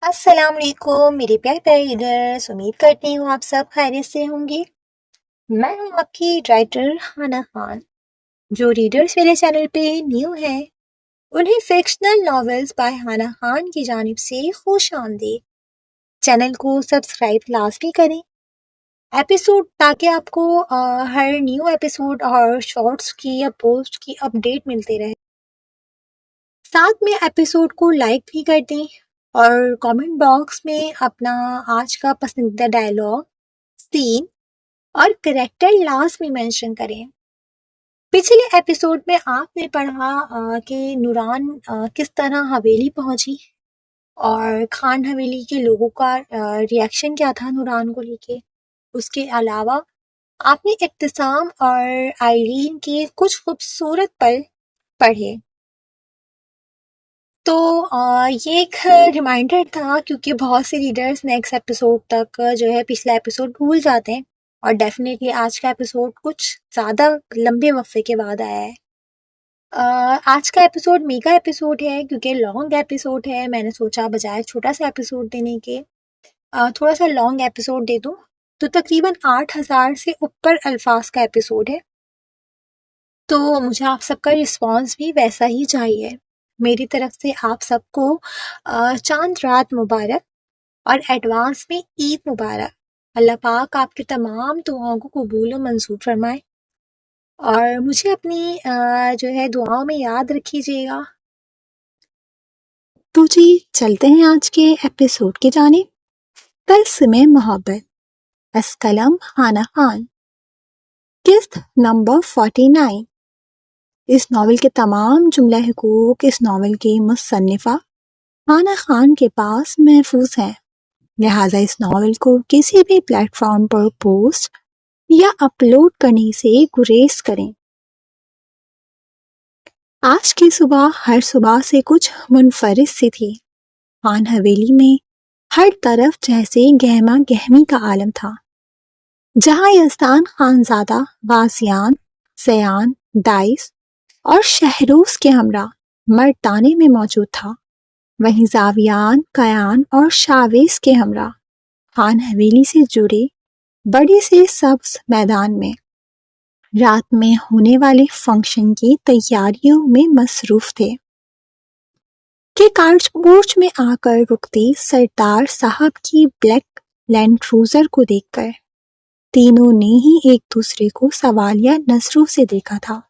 السلام علیکم میرے پیارے پیارے ریڈرس، امید کرتی ہوں آپ سب خیریت سے ہوں گے۔ میں ہوں آپ کی رائٹر ہانا خان۔ جو ریڈرس میرے چینل پہ نیو ہیں انہیں فکشنل ناولز بائی ہانا خان کی جانب سے خوش آمدید۔ چینل کو سبسکرائب لازمی کریں ایپیسوڈ تاکہ آپ کو ہر نیو ایپیسوڈ اور شارٹس کی یا پوسٹ کی اپڈیٹ ملتے رہے۔ ساتھ میں ایپیسوڈ کو لائک بھی کر دیں اور کامنٹ باکس میں اپنا آج کا پسندیدہ ڈائلاگ، سین اور کریکٹر لازمی مینشن کریں۔ پچھلے ایپیسوڈ میں آپ نے پڑھا کہ نوران کس طرح حویلی پہنچی اور خان حویلی کے لوگوں کا ریاکشن کیا تھا نوران کو لے کے۔ اس کے علاوہ آپ نے ابتسام اور آئلین کے کچھ خوبصورت پل پڑھے۔ تو یہ ایک ریمائنڈر تھا کیونکہ بہت سے ریڈرز نیکسٹ ایپیسوڈ تک جو ہے پچھلا ایپیسوڈ بھول جاتے ہیں، اور ڈیفینیٹلی آج کا ایپیسوڈ کچھ زیادہ لمبے وقفے کے بعد آیا ہے۔ آج کا ایپیسوڈ میگا ایپیسوڈ ہے کیونکہ لانگ ایپیسوڈ ہے۔ میں نے سوچا بجائے چھوٹا سا ایپیسوڈ دینے کے تھوڑا سا لانگ ایپیسوڈ دے دوں۔ تو تقریباً 8000 سے اوپر الفاظ کا ایپیسوڈ ہے، تو مجھے آپ سب کا رسپانس بھی ویسا ہی چاہیے۔ میری طرف سے آپ سب کو چاند رات مبارک اور ایڈوانس میں عید مبارک۔ اللہ پاک آپ کے تمام دعاؤں کو قبول و منظور فرمائے، اور مجھے اپنی جو ہے دعاؤں میں یاد رکھیجیے گا۔ تو جی چلتے ہیں آج کے ایپیسوڈ کی جانب۔ طلسم محبت، اسکلم ہانا خان، قسط نمبر 49۔ اس ناول کے تمام جملہ حقوق اس ناول کی مصنفہ ہانا خان کے پاس محفوظ ہیں، لہٰذا اس ناول کو کسی بھی پلیٹ فارم پر پوسٹ یا اپلوڈ کرنے سے گریز کریں۔ آج کی صبح ہر صبح سے کچھ منفرد سی تھی۔ خان حویلی میں ہر طرف جیسے گہما گہمی کا عالم تھا۔ جہاں یزدان خانزادہ غازیان، سیان، دائس اور شہروز کے ہمراہ مردانے میں موجود تھا، وہیں زاویان، کیان اور شاویز کے ہمراہ خان حویلی سے جڑے بڑے سے سبز میدان میں رات میں ہونے والے فنکشن کی تیاریوں میں مصروف تھے کہ کارچ پورچ میں آ کر رکتی سردار صاحب کی بلیک لینڈ کروزر کو دیکھ کر تینوں نے ہی ایک دوسرے کو سوالیہ نظروں سے دیکھا تھا،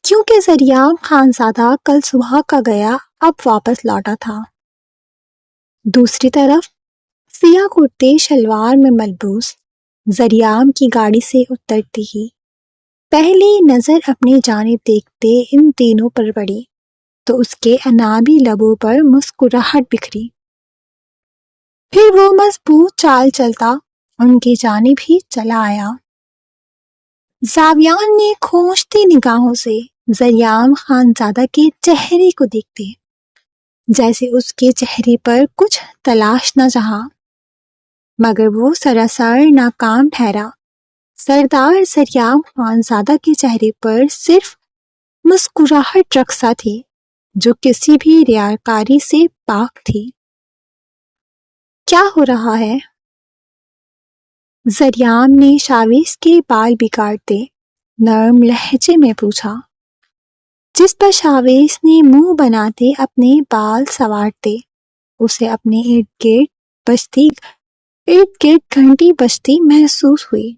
کیونکہ زریام خانزادہ کل صبح کا گیا اب واپس لوٹا تھا۔ دوسری طرف سیاہ کرتے شلوار میں ملبوس زریام کی گاڑی سے اترتی ہی پہلی نظر اپنی جانب دیکھتے ان تینوں پر پڑی تو اس کے انابی لبوں پر مسکراہٹ بکھری، پھر وہ مضبوط چال چلتا ان کی جانب ہی چلا آیا۔ زاویان نے کھونچتی نگاہوں سے زریام خانزادہ کے چہرے کو دیکھتے جیسے اس کے چہرے پر کچھ تلاش نہ چاہا، مگر وہ سراسر ناکام ٹھہرا۔ سردار زریام خانزادہ کے چہرے پر صرف مسکراہٹ رقصہ تھی جو کسی بھی ریاکاری سے پاک تھی۔ کیا ہو رہا ہے؟ زریام نے شاویز کے بال بگاڑتے نرم لہجے میں پوچھا، جس پر شاویز نے منہ بناتے اپنے بال سنوارتے اسے اپنے ارد گرد گھنٹی بجتی محسوس ہوئی۔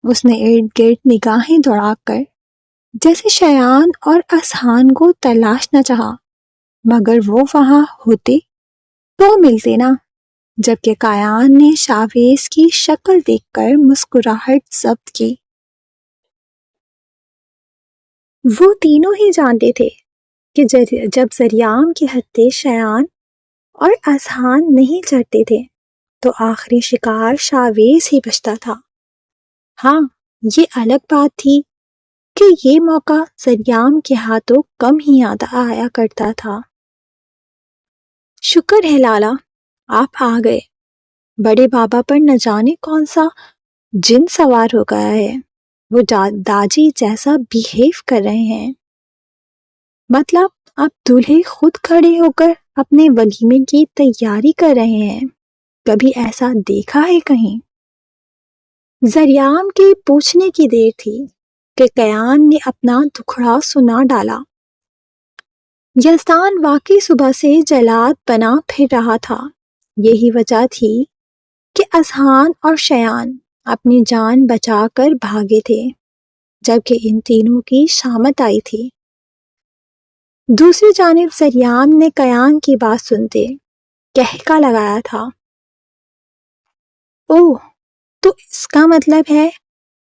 اس نے ارد گرد نگاہیں دوڑا کر جیسے شیان اور اذہان کو تلاش نہ چاہا، مگر وہ وہاں ہوتے تو ملتے نہ، جبکہ کیان نے شاویز کی شکل دیکھ کر مسکراہٹ ضبط کی۔ وہ تینوں ہی جانتے تھے کہ جب زریام کے ہتھے شیان اور اذہان نہیں چڑھتے تھے تو آخری شکار شاویز ہی بچتا تھا۔ ہاں، یہ الگ بات تھی کہ یہ موقع زریام کے ہاتھوں کم ہی آیا کرتا تھا۔ شکر ہے لالا، آپ آ گئے۔ بڑے بابا پر نہ جانے کون سا جن سوار ہو گیا ہے، وہ داجی جیسا بیہیو کر رہے ہیں۔ مطلب اب دولہے خود کھڑے ہو کر اپنے ولیمے کی تیاری کر رہے ہیں، کبھی ایسا دیکھا ہے کہیں؟ زریام کے پوچھنے کی دیر تھی کہ کیان نے اپنا دکھڑا سنا ڈالا۔ یزدان واقعی صبح سے جلاد بنا پھر رہا تھا۔ یہی وجہ تھی کہ اذہان اور شیان اپنی جان بچا کر بھاگے تھے، جبکہ ان تینوں کی شامت آئی تھی۔ دوسری جانب زریام نے کیان کی بات سنتے کہکا لگایا تھا، اوہ، تو اس کا مطلب ہے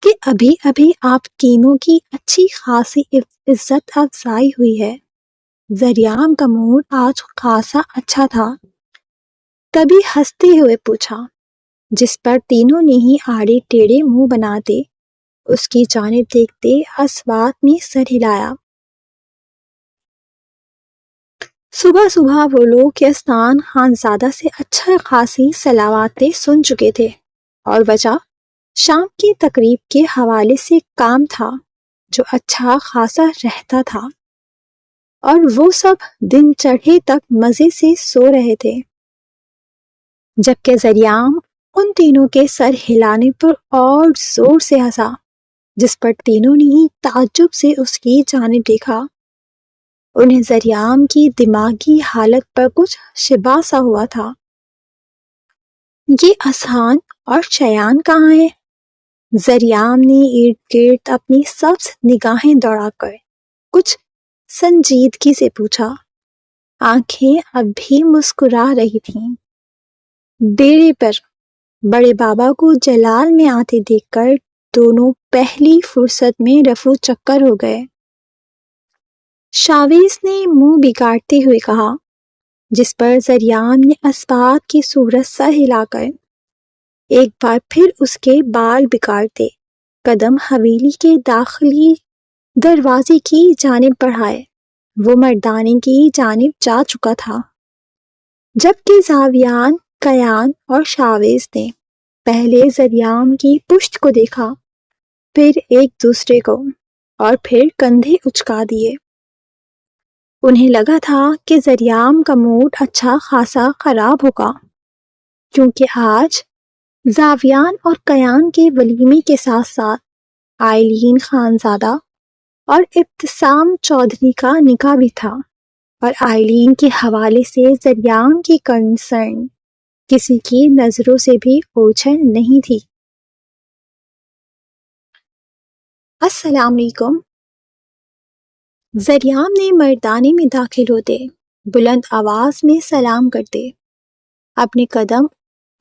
کہ ابھی ابھی آپ تینوں کی اچھی خاصی عزت افزائی ہوئی ہے۔ زریام کا موڈ آج خاصا اچھا تھا، تبھی ہنستے ہوئے پوچھا، جس پر تینوں نے ہی آڑے ٹیڑھے منہ بناتے اس کی جانب دیکھتے اسوات میں سر ہلایا۔ صبح صبح وہ لوگ یزدان خانزادہ سے اچھا خاصی صلواتیں سن چکے تھے، اور وجہ شام کی تقریب کے حوالے سے کام تھا جو اچھا خاصا رہتا تھا، اور وہ سب دن چڑھے تک مزے سے سو رہے تھے، جبکہ زریام ان تینوں کے سر ہلانے پر اور زور سے ہنسا، جس پر تینوں نے ہی تعجب سے اس کی جانب دیکھا۔ انہیں زریام کی دماغی حالت پر کچھ شبہ سا ہوا تھا۔ یہ اذہان اور شیان کہاں ہیں؟ زریام نے ارد گرد اپنی سبز نگاہیں دوڑا کر کچھ سنجیدگی سے پوچھا۔ آنکھیں اب بھی مسکرا رہی تھیں۔ ڈیرے پر بڑے بابا کو جلال میں آتے دیکھ کر دونوں پہلی فرصت میں رفو چکر ہو گئے۔ شاویز نے منہ بگاڑتے ہوئے کہا، جس پر زریام نے اسبات کی صورت سر ہلا کر ایک بار پھر اس کے بال بگاڑتے قدم حویلی کے داخلی دروازے کی جانب بڑھائے۔ وہ مردانے کی جانب جا چکا تھا، جبکہ زاویان، کیان اور شاویز نے پہلے زریام کی پشت کو دیکھا، پھر ایک دوسرے کو، اور پھر کندھے اچکا دیے۔ انہیں لگا تھا کہ زریام کا موڈ اچھا خاصا خراب ہوگا، کیونکہ آج زاویان اور کیان کے ولیمے کے ساتھ ساتھ آئلین خانزادہ اور ابتسام چودھری کا نکاح بھی تھا، اور آئلین کے حوالے سے زریام کی کنسرن کسی کی نظروں سے بھی اوجھل نہیں تھی۔ السلام علیکم۔ زریام نے مردانے میں داخل ہوتے بلند آواز میں سلام کرتے اپنے قدم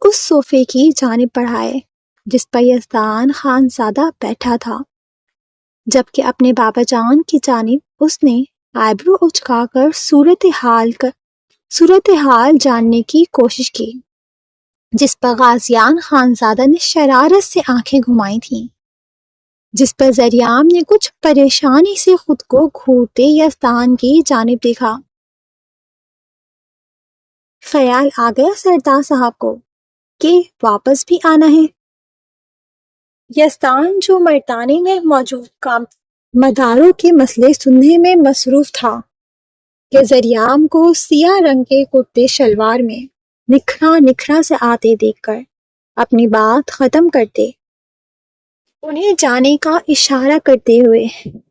اس صوفے کی جانب بڑھائے جس پر یزدان خانزادہ بیٹھا تھا، جبکہ اپنے بابا جان کی جانب اس نے آئیبرو اچکا کر صورتحال جاننے کی کوشش کی، جس پر غازیان خانزادہ نے شرارت سے آنکھیں گھمائی تھیں، جس پر زریام نے کچھ پریشانی سے خود کو گھورتے یزدان کی جانب دیکھا۔ خیال آ گیا سردار صاحب کو کہ واپس بھی آنا ہے؟ یزدان جو مردانے میں موجود کام مداروں کے مسئلے سننے میں مصروف تھا کہ زریام کو سیاہ رنگ کے کرتے شلوار میں نکھرا سے آتے دیکھ کر اپنی بات ختم کرتے انہیں جانے کا اشارہ کرتے ہوئے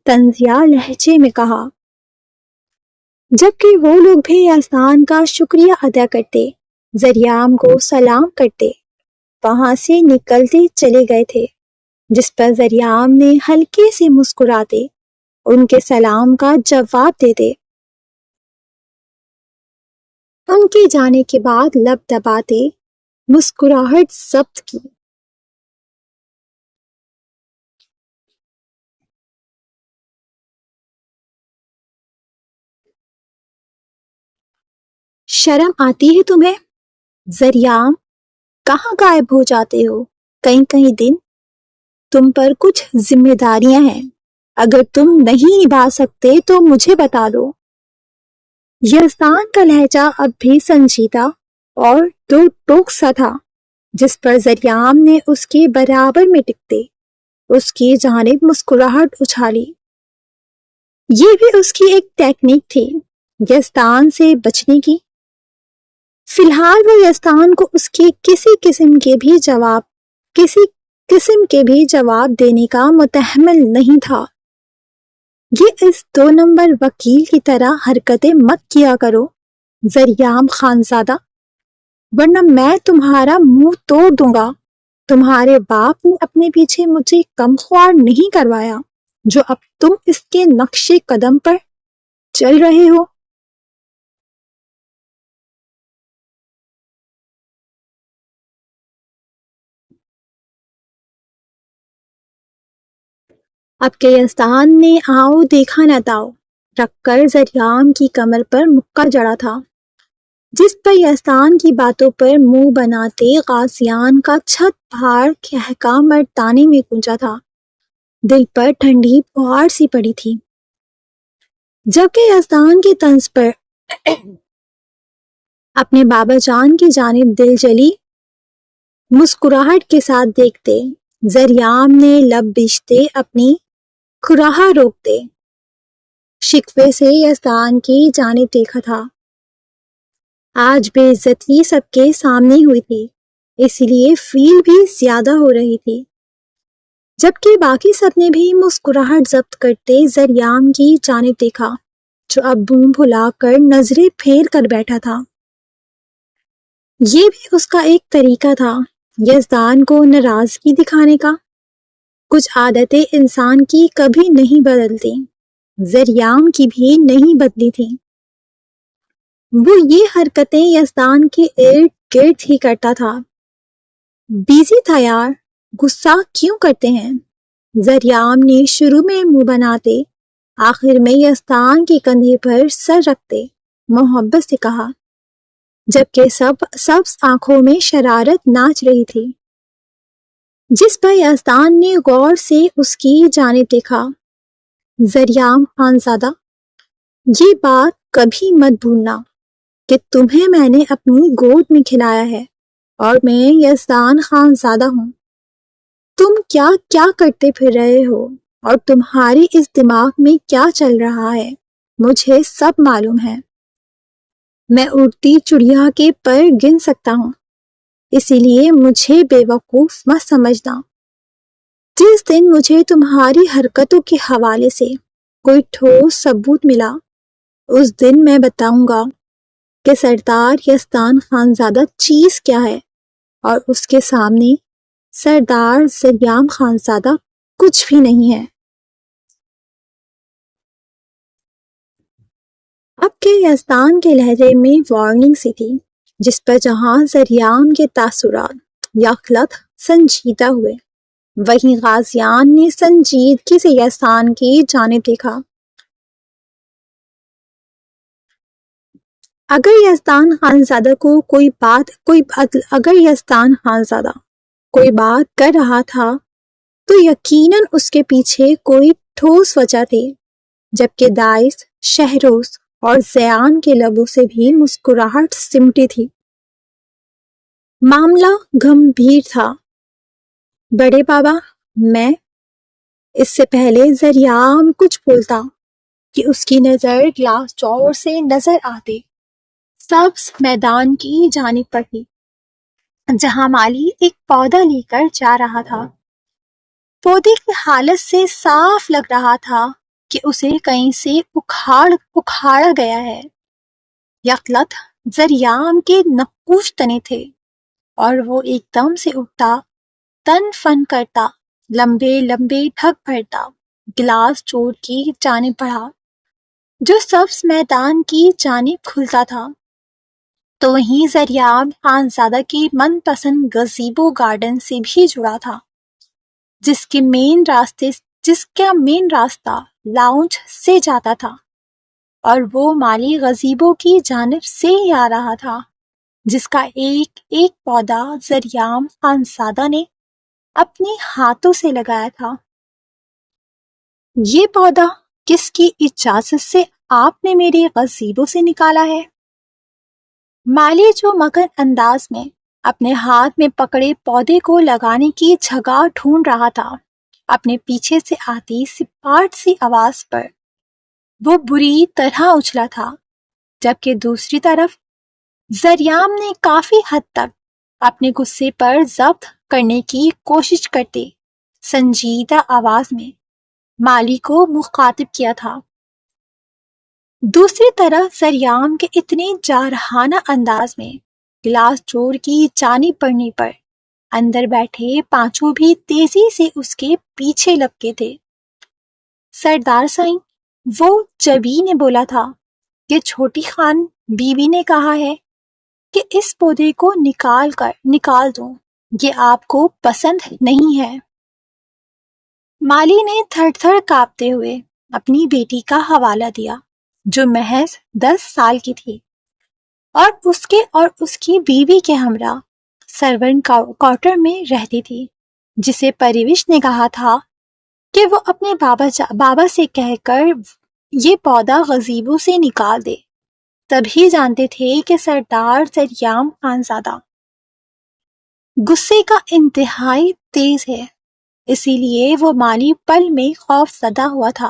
طنزیہ لہجے میں کہا، جبکہ وہ لوگ بھی یزدان کا شکریہ ادا کرتے زریام کو سلام کرتے وہاں سے نکلتے چلے گئے تھے، جس پر زریام نے ہلکے سے مسکراتے ان کے سلام کا جواب دیتے ان کے جانے کے بعد لب دباتے مسکراہٹ ضبط کی۔ شرم آتی ہے تمہیں؟ زریام، کہاں غائب ہو جاتے ہو کئی دن؟ تم پر کچھ ذمہ داریاں ہیں، اگر تم نہیں نبھا سکتے تو مجھے بتا دو۔ یزدان کا لہجہ اب بھی سنجیدہ اور دو ٹوک سا تھا، جس پر زریام نے اس کے برابر میں ٹکتے اس کی جانب مسکراہٹ اچھالی۔ یہ بھی اس کی ایک ٹیکنیک تھی یزدان سے بچنے کی، فی الحال وہ یزدان کو اس کی کسی قسم کے بھی جواب دینے کا متحمل نہیں تھا۔ یہ اس 2 نمبر وکیل کی طرح حرکتیں مت کیا کرو ذریعام خانزادہ، ورنہ میں تمہارا منہ توڑ دوں گا۔ تمہارے باپ نے اپنے پیچھے مجھے کم خوار نہیں کروایا جو اب تم اس کے نقش قدم پر چل رہے ہو۔ اب کے یزدان نے آؤ دیکھا نہ تاؤ رکھ کر ذریعام کی کمر پر مکہ جڑا تھا، جس پر یزدان کی باتوں پر منہ بناتے غازیان کا چھت پھاڑ کہکا مردانے میں گونجا تھا۔ دل پر ٹھنڈی پھوار سی پڑی تھی، جبکہ یزدان کے طنز پر اپنے بابا جان کی جانب دل جلی مسکراہٹ کے ساتھ دیکھتے ذریعام نے لب بچتے اپنی کھراہا روکتے شکوے سے یزدان کی جانب دیکھا تھا۔ آج بے عزتی سب کے سامنے ہوئی تھی، اس لیے فیل بھی زیادہ ہو رہی تھی، جبکہ باقی سب نے بھی مسکراہٹ ضبط کرتے ذریعام کی جانب دیکھا جو اب منہ پھلا کر نظریں پھیر کر بیٹھا تھا۔ یہ بھی اس کا ایک طریقہ تھا یزدان کو ناراضگی دکھانے کا۔ کچھ عادتیں انسان کی کبھی نہیں بدلتی، ذریعام کی بھی نہیں بدلی تھی۔ وہ یہ حرکتیں یزدان کے ارد گرد ہی کرتا تھا۔ بیزی تھا یار، غصہ کیوں کرتے ہیں؟ ذریعام نے شروع میں منہ بناتے آخر میں یزدان کے کندھے پر سر رکھتے محبت سے کہا، جبکہ سبز آنکھوں میں شرارت ناچ رہی تھی۔ جس پر یزدان نے غور سے اس کی جانب دیکھا، ذریعام خانزادہ، یہ بات کبھی مت بھولنا کہ تمہیں میں نے اپنی گود میں کھلایا ہے اور میں یزدان خانزادہ ہوں۔ تم کیا کیا کرتے پھر رہے ہو اور تمہاری اس دماغ میں کیا چل رہا ہے مجھے سب معلوم ہے۔ میں اڑتی چڑیا کے پر گن سکتا ہوں، اسی لیے مجھے بے وقوف مت سمجھنا۔ جس دن مجھے تمہاری حرکتوں کے حوالے سے کوئی ٹھوس ثبوت ملا، اس دن میں بتاؤں گا کہ سردار یزدان خانزادہ چیز کیا ہے اور اس کے سامنے سردار ذریعام خانزادہ کچھ بھی نہیں ہے۔ اب کے یزدان کے لہجے میں وارننگ سی تھی، جس پر جہاں ذریعام کے تاثرات یکلت سنجیدہ ہوئے، وہیں غازیان نے سنجیدگی سے یزدان کی جانب دیکھا۔ اگر یزدان خانزادہ کوئی بات کر رہا تھا تو یقیناً اس کے پیچھے کوئی ٹھوس وجہ تھی، جبکہ دائس، شہروز اور زیان کے لبوں سے بھی مسکراہٹ سمٹی تھی۔ معاملہ گمبھیر تھا۔ بڑے بابا، میں اس سے پہلے ذریعام کچھ بولتا کہ اس کی نظر گلاس ڈور سے نظر آتے سبز میدان کی جانب پر تھی، جہاں مالی ایک پودا لے کر جا رہا تھا۔ پودے کی حالت سے صاف لگ رہا تھا کہ اسے کہیں سے اکھاڑا گیا ہے۔ یکلت ذریعام کے نقوش تنے تھے اور وہ ایک دم سے اٹھتا، تن فن کرتا، لمبے لمبے ڈھک بھرتا گلاس ڈور کی جانب بڑھا جو سبز میدان کی جانب کھلتا تھا۔ تو وہیں ذریعام خانزادہ کے من پسند گزیبو گارڈن سے بھی جڑا تھا، جس کا مین راستہ لاؤنج سے جاتا تھا، اور وہ مالی گزیبو کی جانب سے ہی آ رہا تھا، جس کا ایک ایک پودا ذریعام خانزادہ نے اپنے ہاتھوں سے لگایا تھا۔ یہ پودا کس کی اجازت سے آپ نے میرے گزیبو سے نکالا ہے؟ مالی جو مگن انداز میں اپنے ہاتھ میں پکڑے پودے کو لگانے کی جگہ ڈھونڈ رہا تھا، اپنے پیچھے سے آتی سپاٹ سی آواز پر وہ بری طرح اچھلا تھا، جبکہ دوسری طرف زریام نے کافی حد تک اپنے غصے پر ضبط کرنے کی کوشش کرتے سنجیدہ آواز میں مالی کو مخاطب کیا تھا۔ دوسری طرف زریام کے اتنے جارحانہ انداز میں گلاس ڈور کی جانب بڑھنے پر اندر بیٹھے پانچوں بھی تیزی سے اس کے پیچھے لپکے تھے۔ سردار سائیں، وہ جبی نے بولا تھا کہ چھوٹی خان بیوی نے کہا ہے کہ اس پودے کو نکال دو، یہ آپ کو پسند نہیں ہے۔ مالی نے تھر تھر کانپتے ہوئے اپنی بیٹی کا حوالہ دیا جو محض 10 سال کی تھی اور اس کی بیوی کے ہمراہ سرونٹ کوارٹر میں رہتی تھی، جسے پریوش نے کہا تھا کہ وہ اپنے بابا سے کہہ کر یہ پودا غزیبو سے نکال دے۔ تبھی جانتے تھے کہ سردار زریام خانزادہ غصے کا انتہائی تیز ہے، اسی لیے وہ مالی پل میں خوف زدہ ہوا تھا۔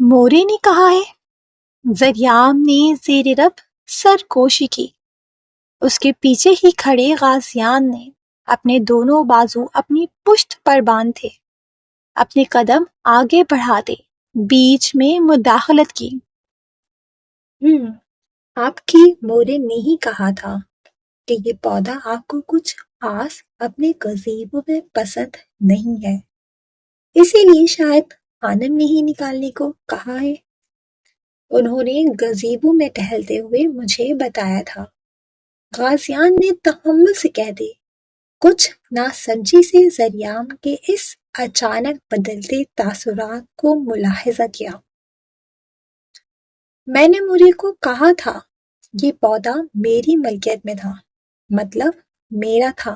مورے نے کہا ہے۔ زریام نے زیر رب سرگوشی کی۔ اس کے پیچھے ہی کھڑے غازیان نے اپنے دونوں بازو اپنی پشت پر باندھ تھے، اپنے قدم آگے بڑھاتے بیچ میں مداخلت کی۔ آپ کی مورے نے ہی کہا تھا کہ یہ پودا آپ کو کچھ خاص اپنے گزیبو میں پسند نہیں ہے، اسی لیے شاید خانم نے ہی نکالنے کو کہا ہے۔ انہوں نے گزیبو میں ٹہلتے ہوئے مجھے بتایا تھا۔ غازیان نے تحمل سے کہہ دے کچھ ناسمجھی سے زریام کے اس اچانک بدلتے تاثرات کو ملاحظہ کیا۔ میں نے موری کو کہا تھا یہ پودا میری ملکیت میں تھا، مطلب میرا تھا،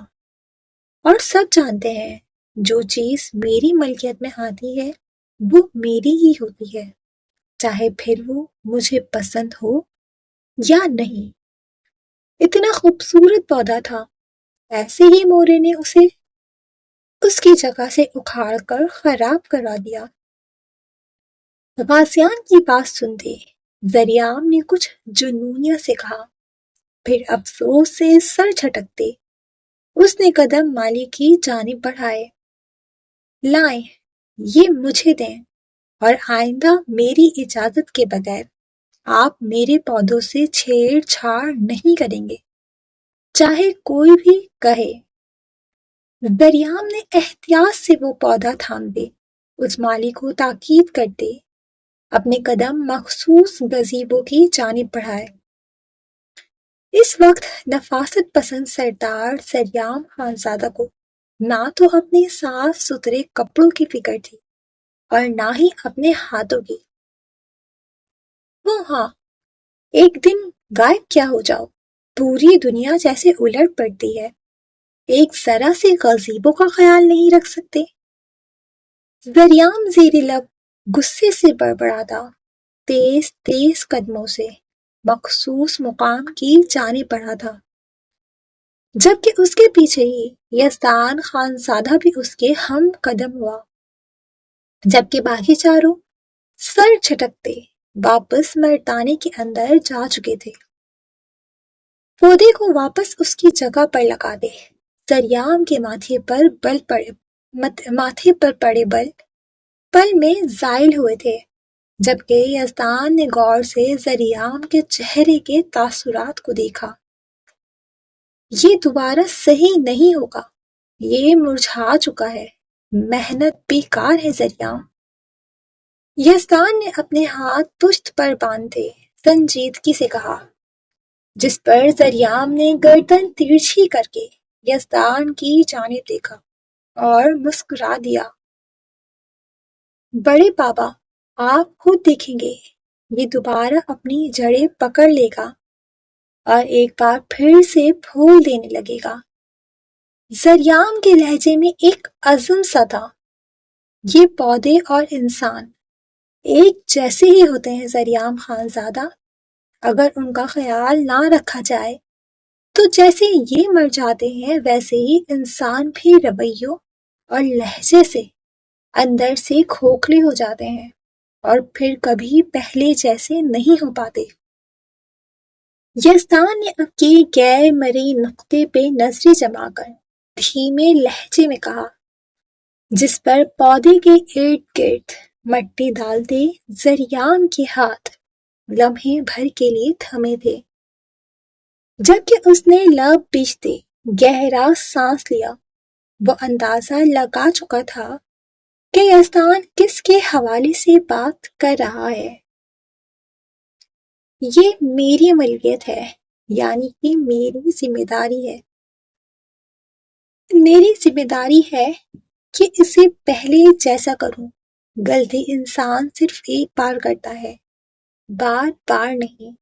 اور سب جانتے ہیں جو چیز میری ملکیت میں آتی ہے وہ میری ہی ہوتی ہے، چاہے پھر وہ مجھے پسند ہو یا نہیں۔ اتنا خوبصورت پودا تھا، ایسے ہی مورے نے اسے اس کی جگہ سے اکھاڑ کر خراب کرا دیا۔ غازیان کی بات سنتے زریام نے کچھ جنونیت سے کہا، پھر افسوس سے سر جھٹکتے اس نے قدم مالی کی جانب بڑھائے۔ لائیں، یہ مجھے دیں، اور آئندہ میری اجازت کے بغیر آپ میرے پودوں سے چھیڑ چھاڑ نہیں کریں گے، چاہے کوئی بھی کہے۔ زریام نے احتیاط سے وہ پودا تھامتے اس مالی کو تاکید کرتے اپنے قدم مخصوص گزیبو کی جانب بڑھائے۔ اس وقت نفاست پسند سردار زریام خانزادہ کو نہ تو اپنے صاف ستھرے کپڑوں کی فکر تھی اور نہ ہی اپنے ہاتھوں کی۔ وہ ہاں، ایک دن غائب کیا ہو جاؤ، پوری دنیا جیسے الٹ پڑتی ہے، ایک ذرا سے غزیبو کا خیال نہیں رکھ سکتے۔ زریام زیر لب غصے سے بڑبڑاتا تیز تیز قدموں سے مخصوص مقام کی جانب بڑھا تھا، جبکہ اس کے پیچھے ہی یزدان خانزادہ بھی اس کے ہم قدم ہوا، جبکہ باقی چاروں سر جھٹکتے واپس مرتانے کے اندر جا چکے تھے۔ پودے کو واپس اس کی جگہ پر لگا دے، زریام کے ماتھے پر پڑے بل پل میں زائل ہوئے تھے، جبکہ یزدان نے غور سے زریام کے چہرے کے تاثرات کو دیکھا۔ یہ دوبارہ صحیح نہیں ہوگا، یہ مرجھا چکا ہے، محنت بیکار ہے زریام۔ یزدان نے اپنے ہاتھ پشت پر باندھے سنجیدگی سے کہا، جس پر زریام نے گردن ترچھی کر کے یزدان کی جانب دیکھا اور مسکرا دیا۔ بڑے بابا، آپ خود دیکھیں گے، یہ دوبارہ اپنی جڑیں پکڑ لے گا اور ایک بار پھر سے پھول دینے لگے گا۔ زریام کے لہجے میں ایک عزم سا تھا۔ یہ پودے اور انسان ایک جیسے ہی ہوتے ہیں زریام خانزادہ، اگر ان کا خیال نہ رکھا جائے تو جیسے یہ مر جاتے ہیں ویسے ہی انسان بھی رویوں اور لہجے سے اندر سے کھوکھلے ہو جاتے ہیں اور پھر کبھی پہلے جیسے نہیں ہو پاتے۔ یزدان نے اب کے غیر مرئی نقطے پہ نظریں جما کر دھیمے لہجے میں کہا، جس پر پودے کے ارد گرد مٹی ڈالتے زریام کے ہاتھ لمحے بھر کے لیے تھمے تھے، جبکہ اس نے لب بھیجتے گہرا سانس لیا۔ وہ اندازہ لگا چکا تھا کہ یزدان کس کے حوالے سے بات کر رہا ہے۔ یہ میری ملکیت ہے، یعنی کہ میری ذمہ داری ہے۔ میری ذمہ داری ہے کہ اسے پہلے جیسا کروں۔ غلطی انسان صرف ایک بار کرتا ہے، بار بار نہیں۔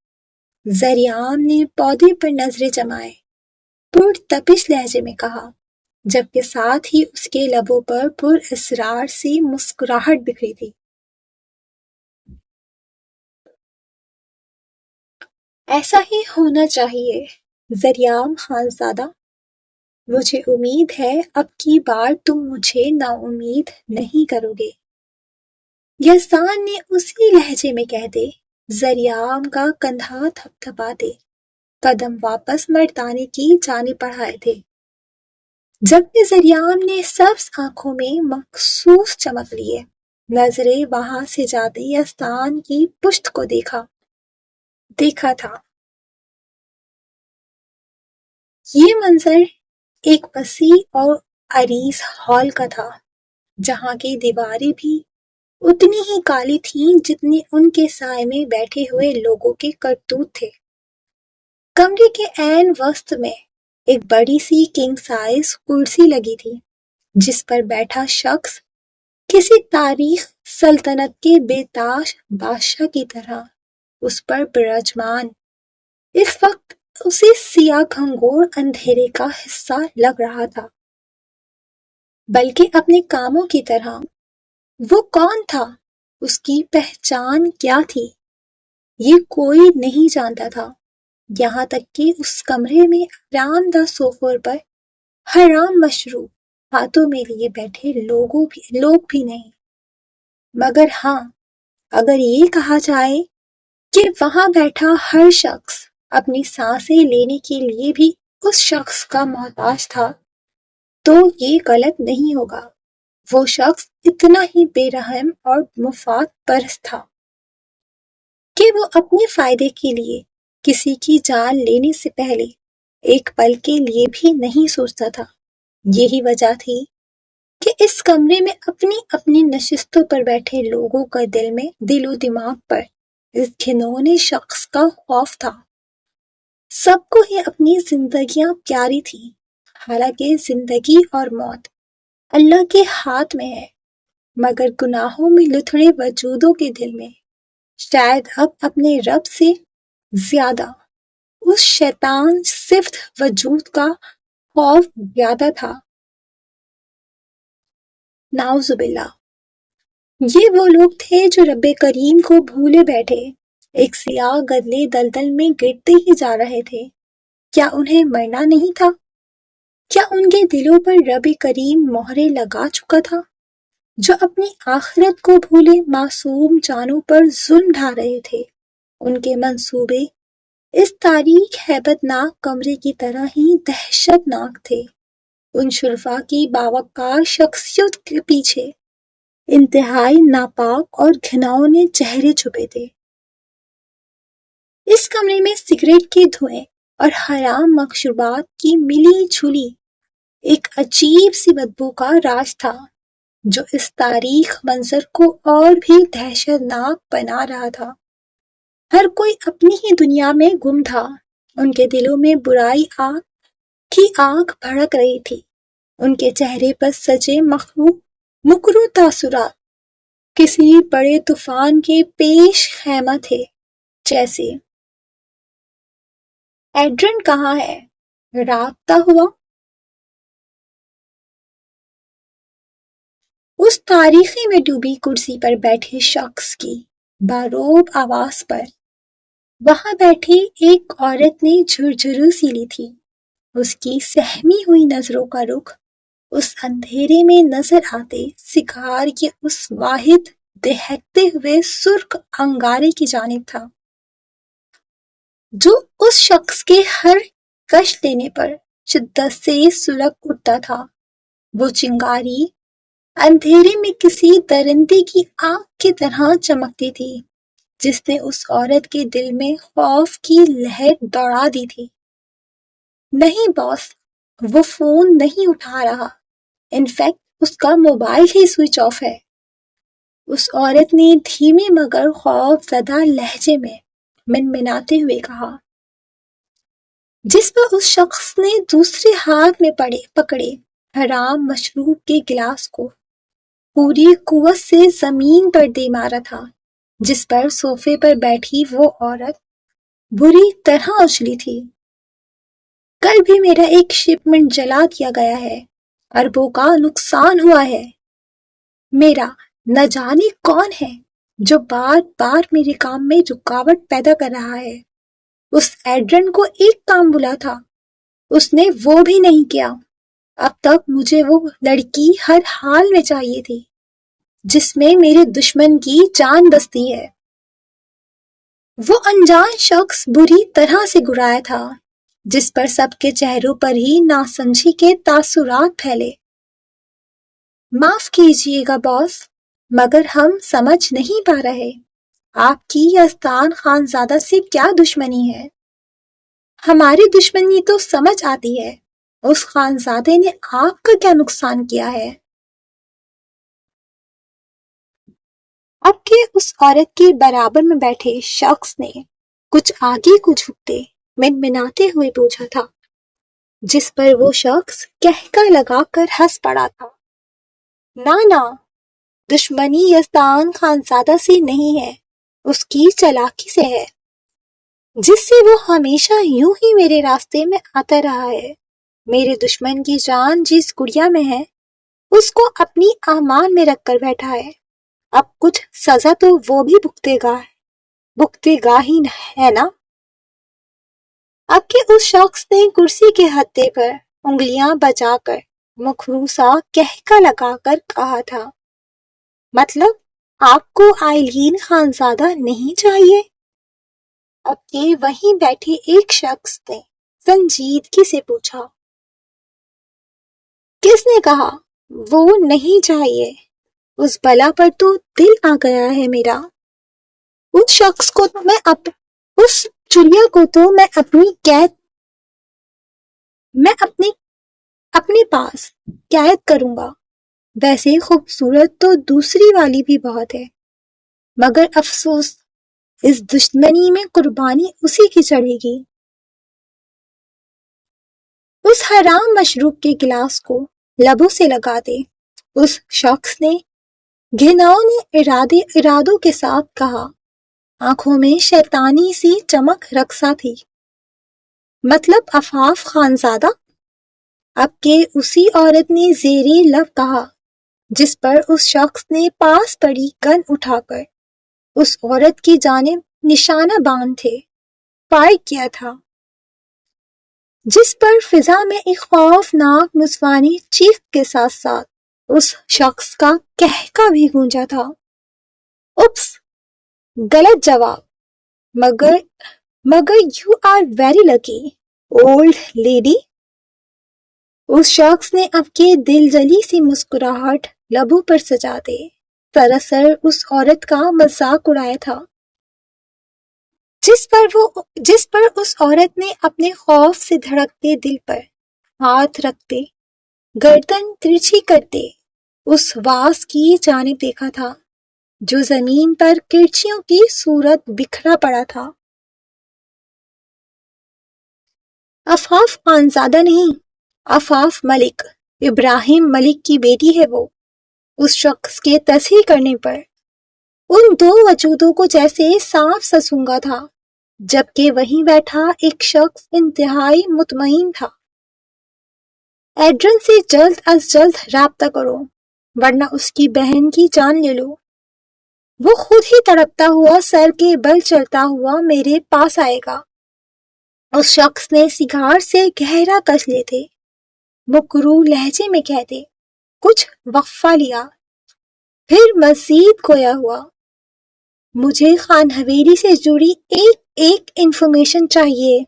زریام نے پودے پر نظریں جمائے، پرتپش لہجے میں کہا، جبکہ ساتھ ہی اس کے لبوں پر پر اسرار سی مسکراہٹ بکھری تھی۔ ایسا ہی ہونا چاہیے زریام خانزادہ، مجھے امید ہے اب کی بار تم مجھے نا امید نہیں کرو گے۔ یزدان نے اسی لہجے میں کہتے زریام کا کندھا تھپتھپاتے قدم واپس مردانے کی جانب بڑھائے تھے، جبکہ زریام نے سبز آنکھوں میں مخصوص چمک لیے نظریں وہاں سے جاتے یزدان کی پشت کو دیکھا تھا۔ یہ منظر ایک وسیع اور عریض ہال کا تھا، جہاں کی دیواریں بھی اتنی ہی کالی تھیں جتنی ان کے سائے میں بیٹھے ہوئے لوگوں کے کرتوت تھے۔ کمرے کے عین وسط میں ایک بڑی سی کنگ سائز کرسی لگی تھی، جس پر بیٹھا شخص کسی تاریخ سلطنت کے بے تاج بادشاہ کی طرح اس پر براجمان اس وقت اسی سیاہ گھنگور اندھیرے کا حصہ لگ رہا تھا، بلکہ اپنے کاموں کی طرح۔ وہ کون تھا؟ اس کی پہچان کیا تھی؟ یہ کوئی نہیں جانتا تھا، یہاں تک کہ اس کمرے میں آرام دہ صوفوں پر حرام مشروب ہاتھوں میں لیے بیٹھے لوگ بھی نہیں۔ مگر ہاں، اگر یہ کہا جائے کہ وہاں بیٹھا ہر شخص اپنی سانسیں لینے کے لیے بھی اس شخص کا محتاج تھا، تو یہ غلط نہیں ہوگا۔ وہ شخص اتنا ہی بے رحم اور مفاد پرست تھا کہ وہ اپنے فائدے کے لیے کسی کی جان لینے سے پہلے ایک پل کے لیے بھی نہیں سوچتا تھا۔ یہی وجہ تھی کہ اس کمرے میں اپنی اپنی نشستوں پر بیٹھے لوگوں کا دل و دماغ پر اس گھنونے شخص کا خوف تھا۔ سب کو ہی اپنی زندگیاں پیاری تھیں، حالانکہ زندگی اور موت اللہ کے ہاتھ میں ہے، مگر گناہوں میں لتھڑے وجودوں کے دل میں شاید اب اپنے رب سے زیادہ اس شیطان صفت وجود کا خوف زیادہ تھا۔ نعوذ باللہ، یہ وہ لوگ تھے جو رب کریم کو بھولے بیٹھے ایک سیاہ گدلے دلدل میں گرتے ہی جا رہے تھے۔ کیا انہیں مرنا نہیں تھا؟ کیا ان کے دلوں پر رب کریم مہرے لگا چکا تھا، جو اپنی آخرت کو بھولے معصوم جانوں پر ظلم ڈھا رہے تھے؟ ان کے منصوبے اس تاریک ہیبت ناک کمرے کی طرح ہی دہشت ناک تھے۔ ان شرفا کی باوقار شخصیت کے پیچھے انتہائی ناپاک اور گھناؤنے چہرے چھپے تھے۔ اس کمرے میں سگریٹ کے دھوئیں اور حرام مشروبات کی ملی جھولی ایک عجیب سی بدبو کا راج تھا، جو اس تاریخ منظر کو اور بھی دہشت ناک بنا رہا تھا۔ ہر کوئی اپنی ہی دنیا میں گم تھا، ان کے دلوں میں برائی کی آگ بھڑک رہی تھی، ان کے چہرے پر سجے مکرو تاثرات کسی بڑے طوفان کے پیش خیمہ تھے، جیسے ایڈرن کہاں ہے؟ رابطہ ہوا؟ اس تاریخی میں ڈوبی کرسی پر بیٹھے شخص کی باروب آواز پر وہاں بیٹھی ایک عورت نے جھرجھرو سی لی تھی۔ اس کی سہمی ہوئی نظروں کا رخ اس اندھیرے میں نظر آتے سگار کے اس واحد دہکتے ہوئے سرخ انگارے کی جانب تھا۔ جو اس شخص کے ہر کش دینے پر شدت سے سلگ اٹھتا تھا۔ وہ چنگاری اندھیرے میں کسی درندے کی آنکھ کی طرح چمکتی تھی، جس نے اس عورت کے دل میں خوف کی لہر دوڑا دی تھی۔ نہیں باس، وہ فون نہیں اٹھا رہا، انفیکٹ اس کا موبائل ہی سوئچ آف ہے، اس عورت نے دھیمے مگر خوف زدہ لہجے میں منمناتے ہوئے کہا، جس پر اس شخص نے دوسرے ہاتھ میں پکڑے حرام مشروب کے گلاس کو پوری قوت سے زمین پر دے مارا تھا، جس پر صوفے پر بیٹھی وہ عورت بری طرح اچھلی تھی۔ کل بھی میرا ایک شپمنٹ جلا دیا گیا ہے، اربوں کا نقصان ہوا ہے۔ میرا نہ جانے کون ہے جو بار بار میرے کام میں رکاوٹ پیدا کر رہا ہے۔ اس ایڈرن کو ایک کام بلا تھا، اس نے وہ بھی نہیں کیا۔ اب تک مجھے وہ لڑکی ہر حال میں چاہیے تھی جس میں میرے دشمن کی جان بستی ہے۔ وہ انجان شخص بری طرح سے گرایا تھا، جس پر سب کے چہروں پر ہی ناسمجھی کے تاثرات پھیلے۔ معاف کیجیے گا باس، مگر ہم سمجھ نہیں پا رہے آپ کی یزدان خانزادہ سے کیا دشمنی ہے۔ ہماری دشمنی تو سمجھ آتی ہے، اس خانزادے نے آپ کا کیا نقصان کیا ہے؟ اب کے اس عورت کے برابر میں بیٹھے شخص نے کچھ آگے کو جھکتے منمناتے ہوئے پوچھا تھا، جس پر وہ شخص کہکا لگا کر ہنس پڑا تھا۔ نہ، دشمنی یزدان خانزادہ سے نہیں ہے، اس کی چالاکی سے ہے، جس سے وہ ہمیشہ یوں ہی میرے راستے میں آتا رہا ہے۔ میرے دشمن کی جان جس گڑیا میں ہے، اس کو اپنی امان میں رکھ کر بیٹھا ہے، اب کچھ سزا تو وہ بھی بھگتے گا ہی ہے نا۔ اب کہ اس شخص نے کرسی کے ہتھے پر انگلیاں بجا کر مخروسا کہکا لگا کر کہا تھا، مطلب آپ کو آئلین خانزادہ نہیں چاہیے؟ اب کہ وہیں بیٹھے ایک شخص نے سنجیدگی سے پوچھا، کس نے کہا وہ نہیں چاہیے؟ اس بلا پر تو دل آ گیا ہے میرا۔ اس شخص کو تو اس چڑیا کو تو میں اپنے پاس قید کروں گا۔ ویسے خوبصورت تو دوسری والی بھی بہت ہے، مگر افسوس اس دشمنی میں قربانی اسی کی چڑھے گی۔ اس حرام مشروب کے گلاس کو لبوں سے لگاتے اس شخص نے گھناؤنے ارادوں کے ساتھ کہا، آنکھوں میں شیطانی سی چمک رقصا تھی، مطلب عفاف خانزادہ؟ اب کہ اسی عورت نے زیریں لب کہا، جس پر اس شخص نے پاس پڑی گن اٹھا کر اس عورت کی جانب نشانہ باندھ تھے فائر کیا تھا، جس پر فضا میں ایک خوفناک نسوانی چیخ کے ساتھ ساتھ اس شخص کا کہکا بھی گونجا تھا، اپس، غلط جواب، مگر you are very lucky old lady. اس شخص نے اب کے دل جلی سی مسکراہٹ لبوں پر سجا دے سراسر اس عورت کا مذاق اڑایا تھا، جس پر اس عورت نے اپنے خوف سے دھڑکتے دل پر ہاتھ رکھتے گردن ترچھی کرتے اس واس کی جانب دیکھا تھا جو زمین پر کرچیوں کی صورت بکھرا پڑا تھا۔ عفاف خانزادہ نہیں، عفاف ملک، ابراہیم ملک کی بیٹی ہے وہ۔ اس شخص کے تصحیح کرنے پر ان دو وجودوں کو جیسے صاف سسونگا تھا، جبکہ وہیں بیٹھا ایک شخص انتہائی مطمئن تھا۔ ایڈرن سے جلد از جلد رابطہ کرو، ورنہ اس کی بہن کی جان لے لو۔ وہ خود ہی تڑپتا ہوا سر کے بل چلتا ہوا میرے پاس آئے گا۔ اس شخص نے سگار سے گہرا کش لیتے مکروہ لہجے میں کہتے کچھ وقفہ لیا، پھر مزید گویا ہوا، مجھے خان حویلی سے جڑی ایک ایک انفارمیشن چاہیے۔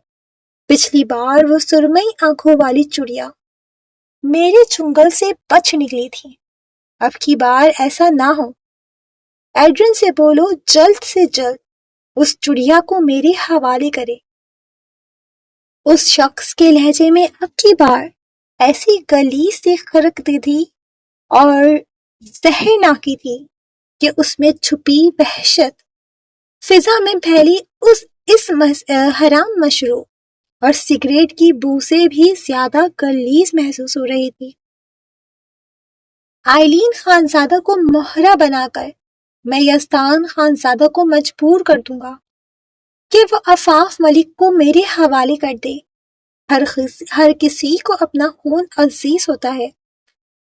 پچھلی بار وہ سرمئی آنکھوں والی چڑیا میرے چنگل سے بچ نکلی تھی، اب کی بار ایسا نہ ہو۔ ایڈرن سے بولو جلد سے جلد اس چڑیا کو میرے حوالے کرے۔ اس شخص کے لہجے میں اب کی بار ایسی گلیز سے خرکتی تھی اور زہرناکی تھی کہ اس میں چھپی وحشت فضا میں پھیلی اس حرام مشروب اور سگریٹ کی بو سے بھی زیادہ گلیز محسوس ہو رہی تھی۔ آئلین خانزادہ کو مہرہ بنا کر میں یزدان خانزادہ کو مجبور کر دوں گا کہ وہ عفاف ملک کو میرے حوالے کر دے۔ ہر کسی کو اپنا خون عزیز ہوتا ہے،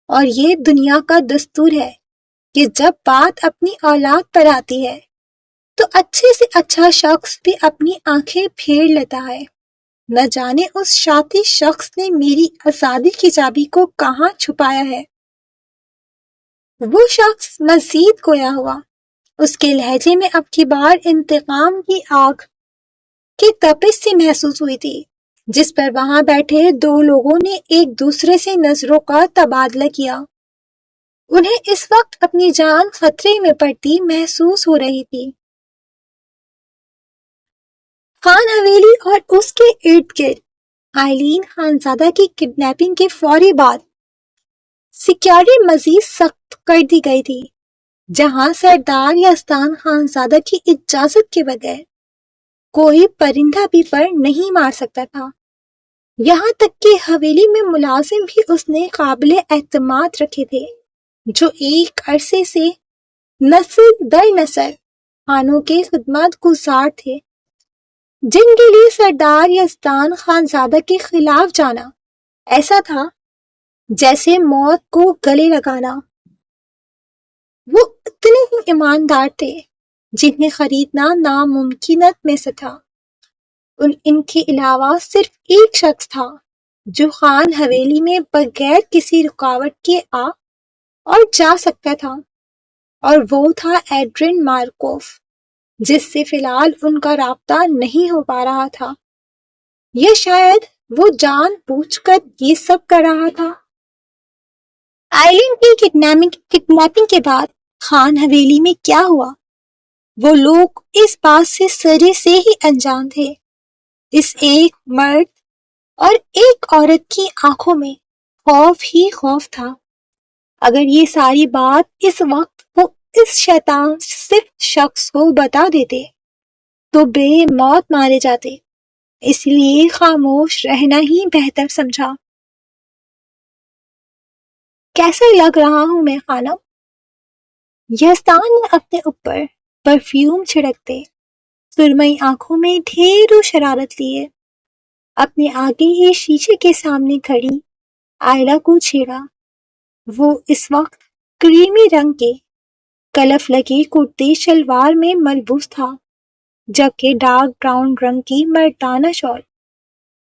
اور یہ دنیا کا دستور ہے کہ جب بات اپنی اولاد پر آتی ہے تو اچھے سے اچھا شخص بھی اپنی آنکھیں پھیر لیتا ہے۔ نہ جانے اس شاطر شخص نے میری آزادی کی چابی کو کہاں چھپایا ہے۔ وہ شخص مزید گویا ہوا، اس کے لہجے میں اب کی بار انتقام کی آگ کی تپش سے محسوس ہوئی تھی، جس پر وہاں بیٹھے دو لوگوں نے ایک دوسرے سے نظروں کا تبادلہ کیا۔ انہیں اس وقت اپنی جان خطرے میں پڑتی محسوس ہو رہی تھی۔ خان حویلی اور اس کے ارد گرد آئلین خانزادہ کی کڈنیپنگ کے فوری بعد سیکیورٹی مزید سخت کر دی گئی تھی، جہاں سردار یزدان خانزادہ کی اجازت کے بغیر کوئی پرندہ بھی پر نہیں مار سکتا تھا۔ یہاں تک کہ حویلی میں ملازم بھی اس نے قابل اعتماد رکھے تھے، جو ایک عرصے سے نسل در نسل خانوں کے خدمت گزار تھے، جن کے لیے سردار یزدان خانزادہ کے خلاف جانا ایسا تھا جیسے موت کو گلے لگانا۔ وہ اتنے ہی ایماندار تھے جنہیں خریدنا ناممکنت میں سے تھا۔ ان کے علاوہ صرف ایک شخص تھا جو خان حویلی میں بغیر کسی رکاوٹ کے آ اور جا سکتا تھا، اور وہ تھا ایڈرن مارکوف، جس سے فی الحال ان کا رابطہ نہیں ہو پا رہا تھا، یا شاید وہ جان بوجھ کر یہ سب کر رہا تھا۔ آئلین کی کڈنیپنگ کے بعد خان حویلی میں کیا ہوا، وہ لوگ اس بات سے سرے سے ہی انجان تھے۔ اس ایک مرد اور ایک عورت کی آنکھوں میں خوف ہی خوف تھا۔ اگر یہ ساری بات اس وقت وہ اس شیطان صرف شخص کو بتا دیتے تو بے موت مارے جاتے، اس لیے خاموش رہنا ہی بہتر سمجھا۔ کیسا لگ رہا ہوں میں خانم؟ یزدان نے اپنے اوپر پرفیوم چھڑکتے سرمئی آنکھوں میں ڈھیروں شرارت لیے اپنے آگے ہی شیشے کے سامنے کھڑی آئلہ کو چھیڑا۔ وہ اس وقت کریمی رنگ کے کلف لگے کرتے شلوار میں ملبوس تھا، جبکہ ڈارک براؤن رنگ کی مردانہ شال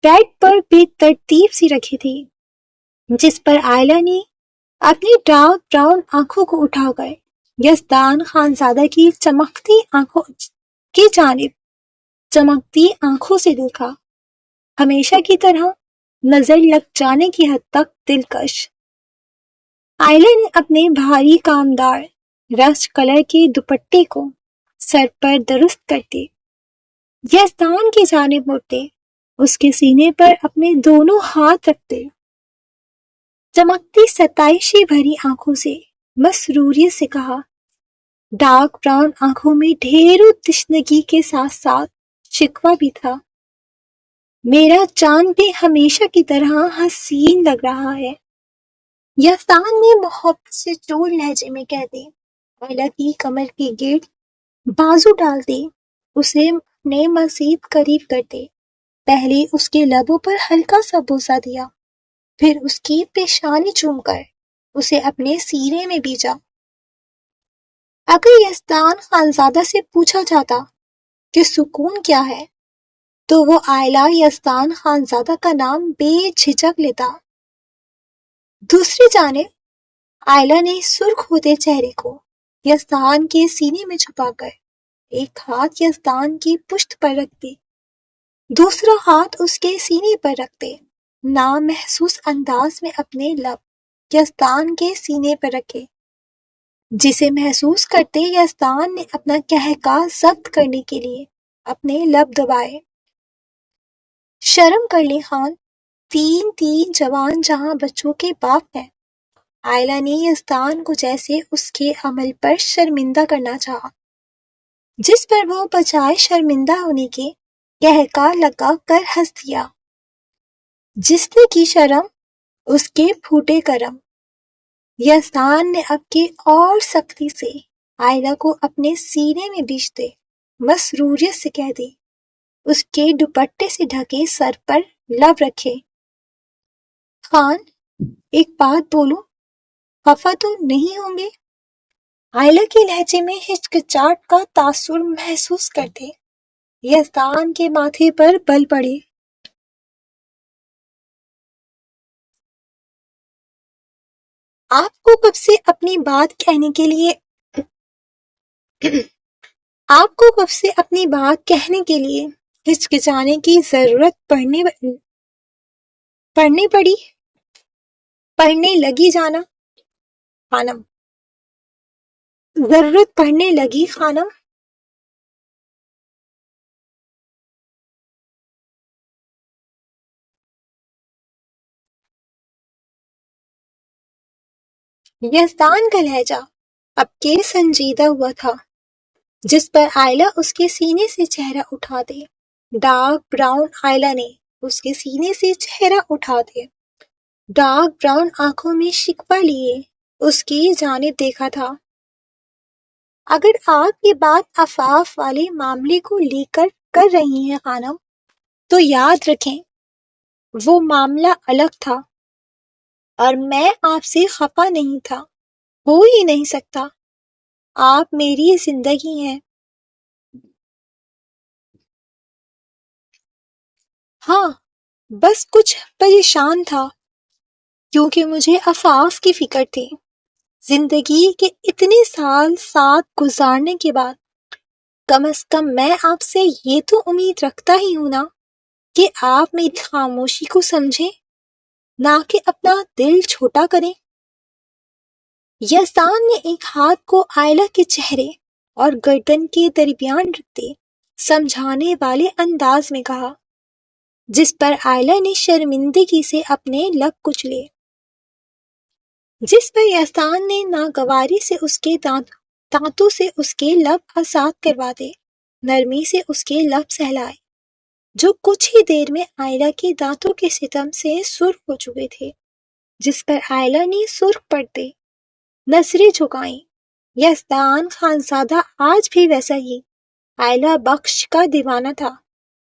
بیڈ پر بے ترتیب سی رکھی تھی، جس پر آئلہ نے اپنی ڈارک براؤن آنکھوں کو اٹھا کر یزدان خانزادہ کی چمکتی آنکھوں کی جانب چمکتی آنکھوں سے دیکھا، ہمیشہ کی طرح نظر لگ جانے کی حد تک دلکش۔ آئلہ نے اپنے بھاری کامدار رسٹ کلر کے دوپٹے کو سر پر درست کرتے یزدان کی جانب مڑتے اس کے سینے پر اپنے دونوں ہاتھ رکھتے چمکتی ستائشی بھری آنکھوں سے مسروریت سے کہا۔ ڈارک براؤن آنکھوں میں ڈھیروں تشنگی کے ساتھ ساتھ شکوہ بھی تھا۔ میرا چاند بھی ہمیشہ کی طرح حسین لگ رہا ہے، یزدان نے محبت سے چول لہجے میں کہتے آئلہ کی کمر کے گرد بازو ڈالتے اسے اپنے مزید قریب کرتے، پہلے اس کے لبوں پر ہلکا سا بوسہ دیا، پھر اس کی پیشانی چوم کر اسے اپنے سینے میں بیجا۔ اگر یزدان خانزادہ سے پوچھا جاتا کہ سکون کیا ہے تو وہ آئلہ یزدان خانزادہ کا نام بے جھجک لیتا۔ دوسری جانب آئلہ نے سرخ ہوتے چہرے کو یزدان کے سینے میں چھپا کر ایک ہاتھ یزدان کی پشت پر رکھتے، دوسرا ہاتھ اس کے سینے پر رکھتے، نامحسوس انداز میں اپنے لب یزدان کے سینے پر رکھے، جسے محسوس کرتے یزدان نے اپنا قہقہ ضبط کرنے کے لیے اپنے لب دبائے۔ شرم کر لیں خان، تین جوان جہاں بچوں کے باپ ہیں۔ آئلہ نے یزدان کو جیسے اس کے عمل پر شرمندہ کرنا چاہا، جس پر وہ بجائے شرمندہ ہونے کے قہقہ لگا کر ہنس دیا۔ جس نے کی شرم اس کے پھوٹے کرم۔ یزدان نے اب کی اور سختی سے آئلہ کو اپنے سینے میں بیچتے مسروریت سے کہہ دی، اس کے دوپٹے سے ڈھکے سر پر لب رکھے۔ خان، ایک بات بولوں، خفا تو نہیں ہوں گے؟ آئلہ کے لہجے میں ہچکچاہٹ کا تاثر محسوس کرتے یزدان کے ماتھے پر بل پڑے۔ آپ کو کب سے اپنی بات کہنے کے لیے آپ کو کب سے اپنی بات کہنے کے لیے ہچکچانے کی ضرورت پڑنے لگی جانا خانم؟ ضرورت پڑنے لگی خانم؟ یزدان کا لہجہ اب کے سنجیدہ ہوا تھا، جس پر آئلہ اس کے سینے سے چہرہ اٹھا دے۔ ڈارک براؤن آئلہ نے اس کے سینے سے چہرہ اٹھا دے، ڈارک براؤن آنکھوں میں شکوہ لیے اس کی جانب دیکھا تھا۔ اگر آپ یہ بات عفاف والے معاملے کو لے کر رہی ہیں خانم، تو یاد رکھیں وہ معاملہ الگ تھا، اور میں آپ سے خفا نہیں تھا، ہو ہی نہیں سکتا۔ آپ میری زندگی ہیں۔ ہاں، بس کچھ پریشان تھا، کیونکہ مجھے عفاف کی فکر تھی۔ زندگی کے اتنے سال ساتھ گزارنے کے بعد کم از کم میں آپ سے یہ تو امید رکھتا ہی ہوں نا کہ آپ میری خاموشی کو سمجھیں، نہ کہ اپنا دل چھوٹا کریں۔ یزدان نے ایک ہاتھ کو آئلہ کے چہرے اور گردن کے درمیان رکھتے سمجھانے والے انداز میں کہا، جس پر آئلہ نے شرمندگی سے اپنے لب کچلے، جس پر یزدان نے ناگواری سے اس کے دانتوں سے اس کے لب آزاد کروا دے، نرمی سے اس کے لب سہلائے، جو کچھ ہی دیر میں آئلہ کے دانتوں کے ستم سے سرخ ہو چکے تھے، جس پر آئلہ نے سرخ پڑتے نظریں جھکائیں۔ یزدان خانزادہ آج بھی ویسا ہی آئلہ بخش کا دیوانہ تھا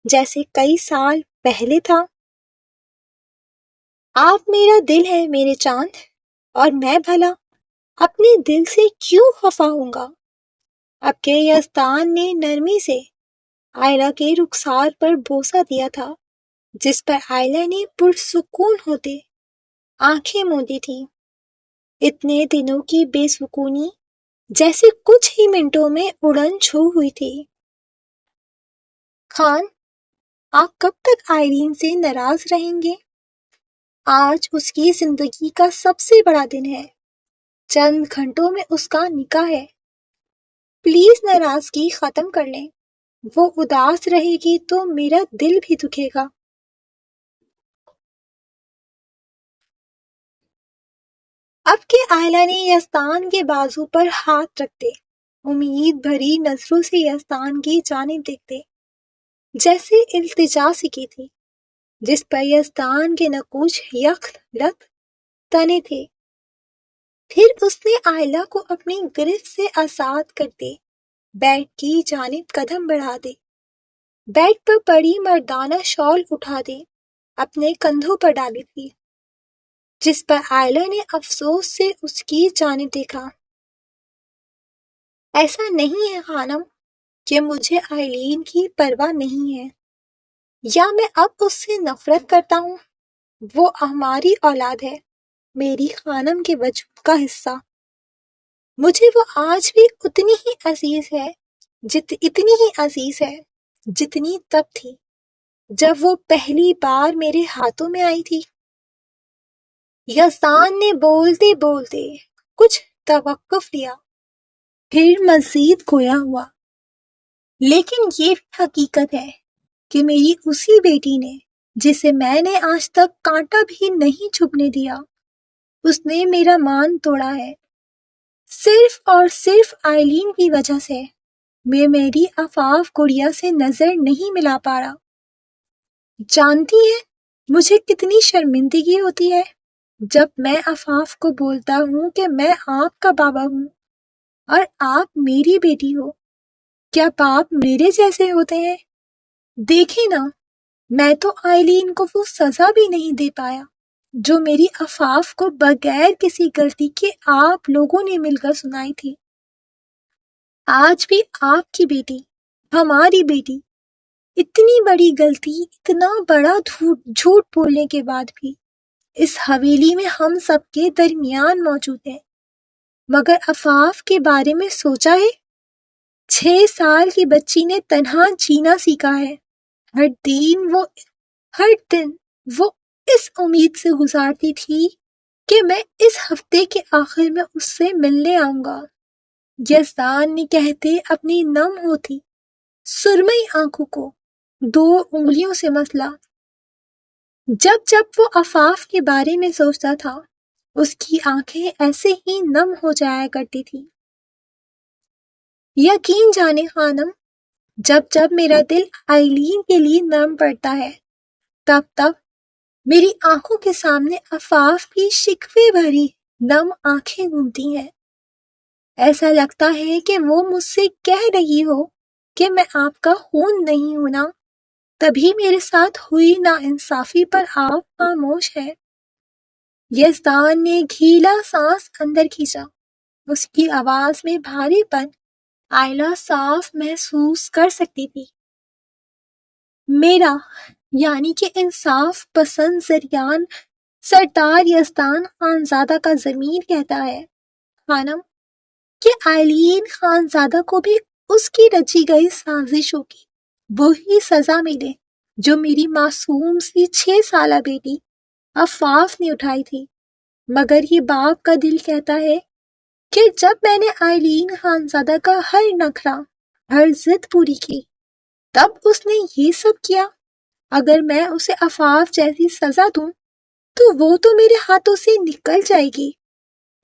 جیسے کئی سال پہلے تھا۔ آپ میرا دل ہے میرے چاند، اور میں بھلا اپنے دل سے کیوں خفا ہوں گا؟ اب کے یزدان نے نرمی سے آئلہ کے رخسار پر بوسہ دیا تھا، جس پر آئلہ نے پرسکون ہوتے آنکھیں موندی تھی۔ اتنے دنوں کی بے سکونی جیسے کچھ ہی منٹوں میں اڑن چھو ہوئی تھی۔ خان، آپ کب تک آئرین سے ناراض رہیں گے؟ آج اس کی زندگی کا سب سے بڑا دن ہے، چند گھنٹوں میں اس کا نکاح ہے۔ پلیز ناراضگی ختم کر لیں، وہ اداس رہے گی تو میرا دل بھی دکھے گا۔ اب کے آئلہ نے یزدان کے بازو پر ہاتھ رکھتے امید بھری نظروں سے یزدان کی جانب دیکھتے جیسے التجا سی کی تھی، جس پر یزدان کے نقوش یک لت تنے تھے۔ پھر اس نے آئلہ کو اپنی گرفت سے آزاد کرتے بیڈ کی جانب قدم بڑھا دے، بیڈ پر پڑی مردانہ شال اٹھا دے اپنے کندھوں پر ڈالی تھی، جس پر آئلہ نے افسوس سے اس کی جانب دیکھا۔ ایسا نہیں ہے خانم کہ مجھے آئلین کی پرواہ نہیں ہے، یا میں اب اس سے نفرت کرتا ہوں۔ وہ ہماری اولاد ہے، میری خانم کے وجود کا حصہ۔ مجھے وہ آج بھی اتنی ہی عزیز ہے اتنی ہی عزیز ہے جتنی تب تھی جب وہ پہلی بار میرے ہاتھوں میں آئی تھی۔ یزدان نے بولتے بولتے کچھ توقف لیا، پھر مزید گویا ہوا، لیکن یہ بھی حقیقت ہے کہ میری اسی بیٹی نے، جسے میں نے آج تک کانٹا بھی نہیں چھپنے دیا، اس نے میرا مان توڑا ہے۔ صرف اور صرف آئلین کی وجہ سے میں میری عفاف گڑیا سے نظر نہیں ملا پا رہا۔ جانتی ہے مجھے کتنی شرمندگی ہوتی ہے جب میں عفاف کو بولتا ہوں کہ میں آپ کا بابا ہوں اور آپ میری بیٹی ہو۔ کیا باپ میرے جیسے ہوتے ہیں؟ دیکھیں نا، میں تو آئلین کو وہ سزا بھی نہیں دے پایا جو میری عفاف کو بغیر کسی غلطی کے آپ لوگوں نے مل کر سنائی تھی۔ آج بھی آپ کی بیٹی، ہماری بیٹی، اتنی بڑی غلطی، اتنا بڑا جھوٹ بولنے کے بعد بھی اس حویلی میں ہم سب کے درمیان موجود ہیں۔ مگر عفاف کے بارے میں سوچا ہے؟ 6 سال کی بچی نے تنہا جینا سیکھا ہے۔ ہر دن وہ اس امید سے گزارتی تھی کہ میں اس ہفتے کے آخر میں اس سے ملنے آؤں گا۔ یزدان نے کہتے اپنی نم ہوتی سرمئی آنکھوں کو 2 انگلیوں سے مسلا۔ جب وہ عفاف کے بارے میں سوچتا تھا، اس کی آنکھیں ایسے ہی نم ہو جایا کرتی تھی۔ یقین جانے خانم، جب میرا دل آئلین کے لیے نرم پڑتا ہے، تب میری آنکھوں کے سامنے عفاف کی شکوے بھری نم آنکھیں گھومتی ہیں۔ ایسا لگتا ہے کہ وہ مجھ سے کہہ رہی ہو کہ میں آپ کا خون نہیں ہوں نا، تبھی میرے ساتھ ہوئی ناانصافی پر آپ خاموش ہیں۔ یزدان نے گھیلا سانس اندر کھینچا۔ اس کی آواز میں بھاری پن آئلہ صاف محسوس کر سکتی تھی۔ میرا یعنی کہ انصاف پسند زریان سردار یزدان خانزادہ کا ضمیر کہتا ہے خانم کہ آئلین خانزادہ کو بھی اس کی رچی گئی سازشوں کی وہی سزا ملے جو میری معصوم سی 6 سالہ بیٹی عفاف نے اٹھائی تھی۔ مگر یہ باپ کا دل کہتا ہے کہ جب میں نے آئلین خانزادہ کا ہر نخرہ، ہر ضد پوری کی، تب اس نے یہ سب کیا۔ اگر میں اسے عفاف جیسی سزا دوں تو وہ تو میرے ہاتھوں سے نکل جائے گی۔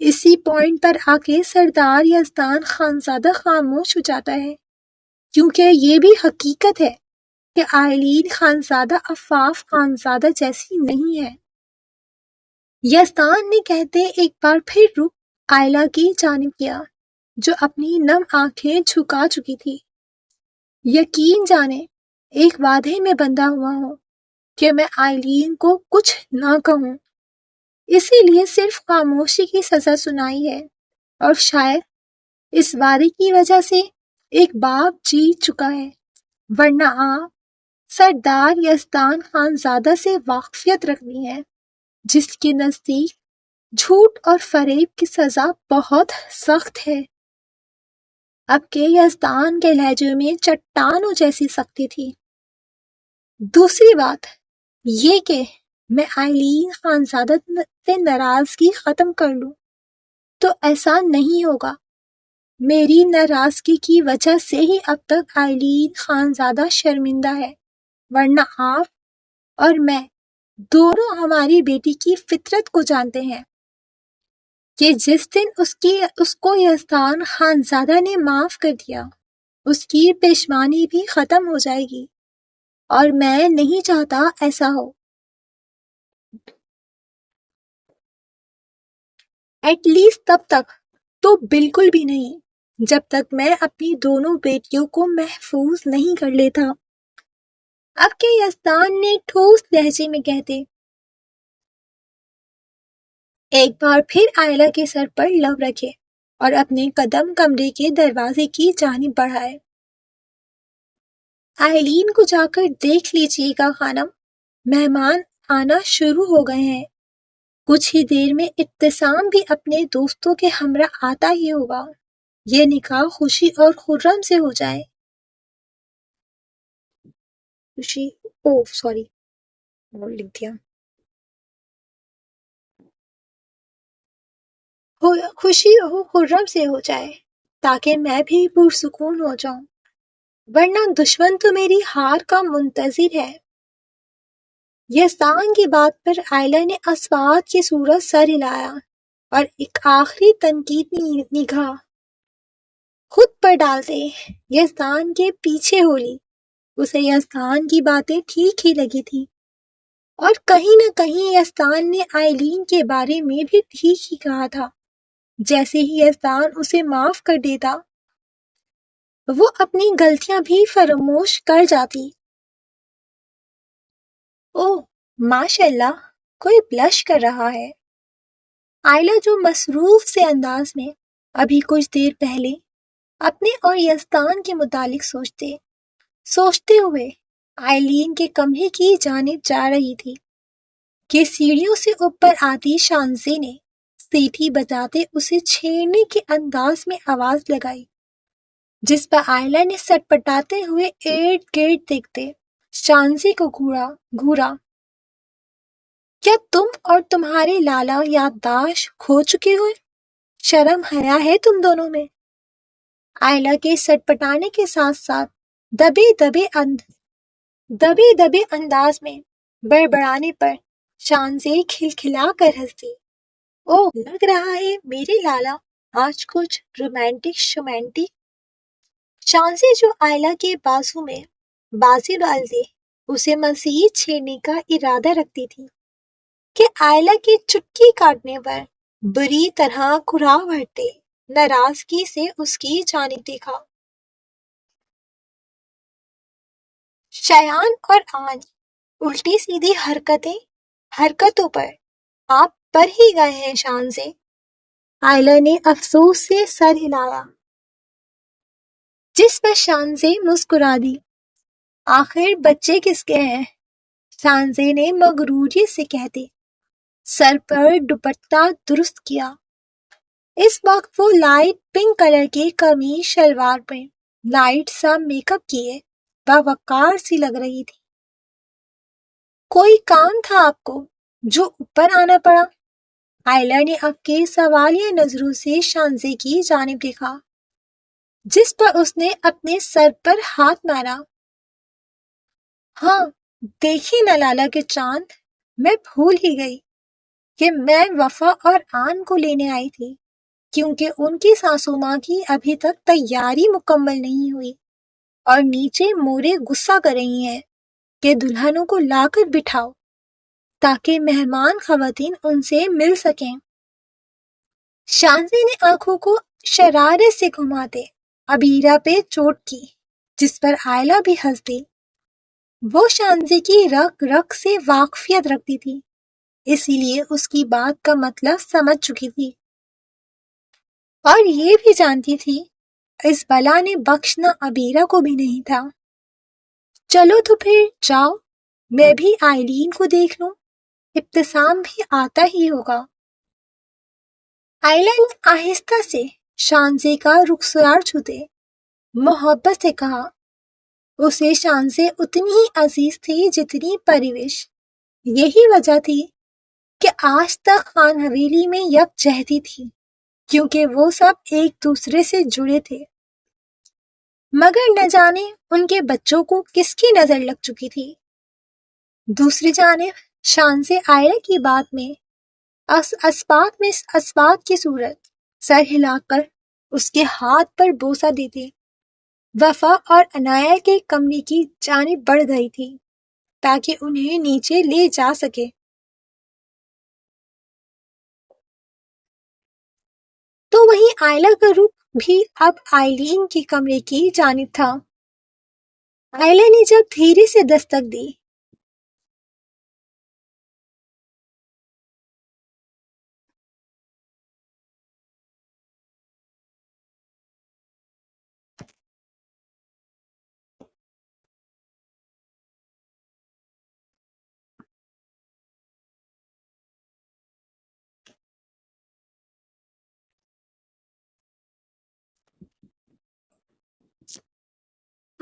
اسی پوائنٹ پر آ کے سردار یزدان خانزادہ خاموش ہو جاتا ہے، کیونکہ یہ بھی حقیقت ہے کہ آئلین خانزادہ عفاف خانزادہ جیسی نہیں ہے۔ یزدان نے کہتے ایک بار پھر رخ آئلہ کی جانب کیا، جو اپنی نم آنکھیں جھکا چکی تھی۔ یقین جانے ایک وعدے میں بندھا ہوا ہوں کہ میں آئلین کو کچھ نہ کہوں، اسی لیے صرف خاموشی کی سزا سنائی ہے، اور شاید اس وعدے کی وجہ سے ایک باپ جیت چکا ہے، ورنہ آپ سردار یزدان خانزادہ سے واقفیت رکھنی ہے، جس کے نزدیک جھوٹ اور فریب کی سزا بہت سخت ہے۔ اب کے یزدان کے لہجے میں چٹانوں جیسی سختی تھی۔ دوسری بات یہ کہ میں آئلین خانزادہ سے ناراضگی ختم کر لوں تو ایسا نہیں ہوگا۔ میری ناراضگی کی وجہ سے ہی اب تک آئلین خانزادہ شرمندہ ہے، ورنہ آپ اور میں دونوں ہماری بیٹی کی فطرت کو جانتے ہیں کہ جس دن اس کو یزدان خانزادہ نے معاف کر دیا، اس کی پشیمانی بھی ختم ہو جائے گی، اور میں نہیں چاہتا ایسا ہو۔ ایٹ لیسٹ تب تک تو بالکل بھی نہیں، جب تک میں اپنی دونوں بیٹیوں کو محفوظ نہیں کر لیتا۔ اب کے یزدان نے ٹھوس لہجے میں کہتے ایک بار پھر آئلہ کے سر پر لب رکھے اور اپنے قدم کمرے کے دروازے کی جانب بڑھائے۔ آئلین کو جا کر دیکھ لیجیے گا خانم، مہمان آنا شروع ہو گئے ہیں۔ کچھ ہی دیر میں ابتسام بھی اپنے دوستوں کے ہمراہ آتا ہی ہوگا۔ یہ نکاح خوشی اور خرم سے ہو جائے. خوشی سوری لکھ دیا. خوشی ہو خرم سے ہو جائے تاکہ میں بھی پرسکون ہو جاؤں، ورنہ دشمن تو میری ہار کا منتظر ہے. یزدان کی بات پر آئلہ نے اسوات کی صورت سر ہلایا اور ایک آخری تنقیدی نگاہ خود پر ڈالتے یزدان کے پیچھے ہو لی. اسے یزدان کی باتیں ٹھیک ہی لگی تھی اور کہیں نہ کہیں یزدان نے آئلین کے بارے میں بھی ٹھیک ہی کہا تھا. جیسے ہی یزدان اسے معاف کر دیتا وہ اپنی غلطیاں بھی فراموش کر جاتی. اوہ ماشاء اللہ، کوئی بلش کر رہا ہے. آئلہ جو مصروف سے انداز میں ابھی کچھ دیر پہلے اپنے اور یزدان کے متعلق سوچتے ہوئے آئلین کے کمرے کی جانب جا رہی تھی کہ سیڑھیوں سے اوپر آتی شانزے نے سیٹھی بجاتے اسے چھیڑنے کے انداز میں آواز لگائی، جس پر آئلہ نے سٹپٹاتے ہوئے ارد گرد دیکھتے شانزے کو گھورا. کیا تم اور تمہارے لالا یادداشت کھو چکے ہو؟ شرم حیا ہے تم دونوں میں؟ آئلہ کے سٹپٹانے کے ساتھ ساتھ دبے دبے انداز میں بڑبڑانے پر شانزے کھلکھلا کر ہنسی. اوہ لگ رہا ہے میرے لالا آج کچھ رومانٹک. شانزے جو آئلہ کے بازو میں بازی ڈالتی اسے مزید چھیڑنے کا ارادہ رکھتی تھی کہ آئلہ کی چٹکی کاٹنے پر بری طرح کھرا بھرتے ناراضگی سے اس کی جانب دیکھا. شایان اور آن الٹی سیدھی حرکتوں پر آپ پر ہی گئے ہیں شانزے. آئلہ نے افسوس سے سر ہلایا، جس پر شانزے مسکرا دی. آخر بچے کس کے ہیں؟ شانزے نے مغروری سے کہتے سر پر دوپٹہ درست کیا. اس وقت وہ لائٹ پنک کلر کی قمیص شلوار میں لائٹ سا میک اپ کیے باوقار سی لگ رہی تھی. کوئی کام تھا آپ کو جو اوپر آنا پڑا؟ آئلہ نے اب کے سوالیہ نظروں سے شانزے کی جانب دیکھا، جس پر اس نے اپنے سر پر ہاتھ مارا. ہاں دیکھیے نا لالا کے چاند، میں بھول ہی گئی کہ میں وفا اور آن کو لینے آئی تھی، کیونکہ ان کی ساسو ماں کی ابھی تک تیاری مکمل نہیں ہوئی اور نیچے مورے غصہ کر رہی ہیں کہ دلہنوں کو لا کر بٹھاؤ تاکہ مہمان خواتین ان سے مل سکیں. شانزے نے آنکھوں کو شرارت سے گھماتے عبیرہ پہ چوٹ کی، جس پر آئلہ بھی ہنس دی. وہ شانزے کی رگ سے واقفیت رکھتی تھی، اسی لیے اس کی بات کا مطلب سمجھ چکی تھی اور یہ بھی جانتی تھی اس بلا نے بخشنا عبیرہ کو بھی نہیں تھا. چلو تو پھر جاؤ، میں بھی آئلین کو دیکھ لوں، ابتسام بھی آتا ہی ہوگا. آئلہ نے آہستہ سے شانزے کا رخسار چھوتے محبت سے کہا. اسے شانزے اتنی ہی عزیز تھی جتنی پرویش. یہی وجہ تھی کہ آج تک خان حویلی میں یکجہتی تھی، کیونکہ وہ سب ایک دوسرے سے جڑے تھے. مگر نہ جانے ان کے بچوں کو کس کی نظر لگ چکی تھی. دوسری جانب شانزے آئلہ کی بات میں اسبات کی صورت سر ہلا کر اس کے ہاتھ پر بوسہ دیتی وفا اور عنایہ کے کمرے کی جانب بڑھ گئی تھی تاکہ انہیں نیچے لے جا سکے. تو وہیں آئلہ کا رخ بھی اب آئلین کے کمرے کی جانب تھا. آئلہ نے جب دھیرے سے دستک دی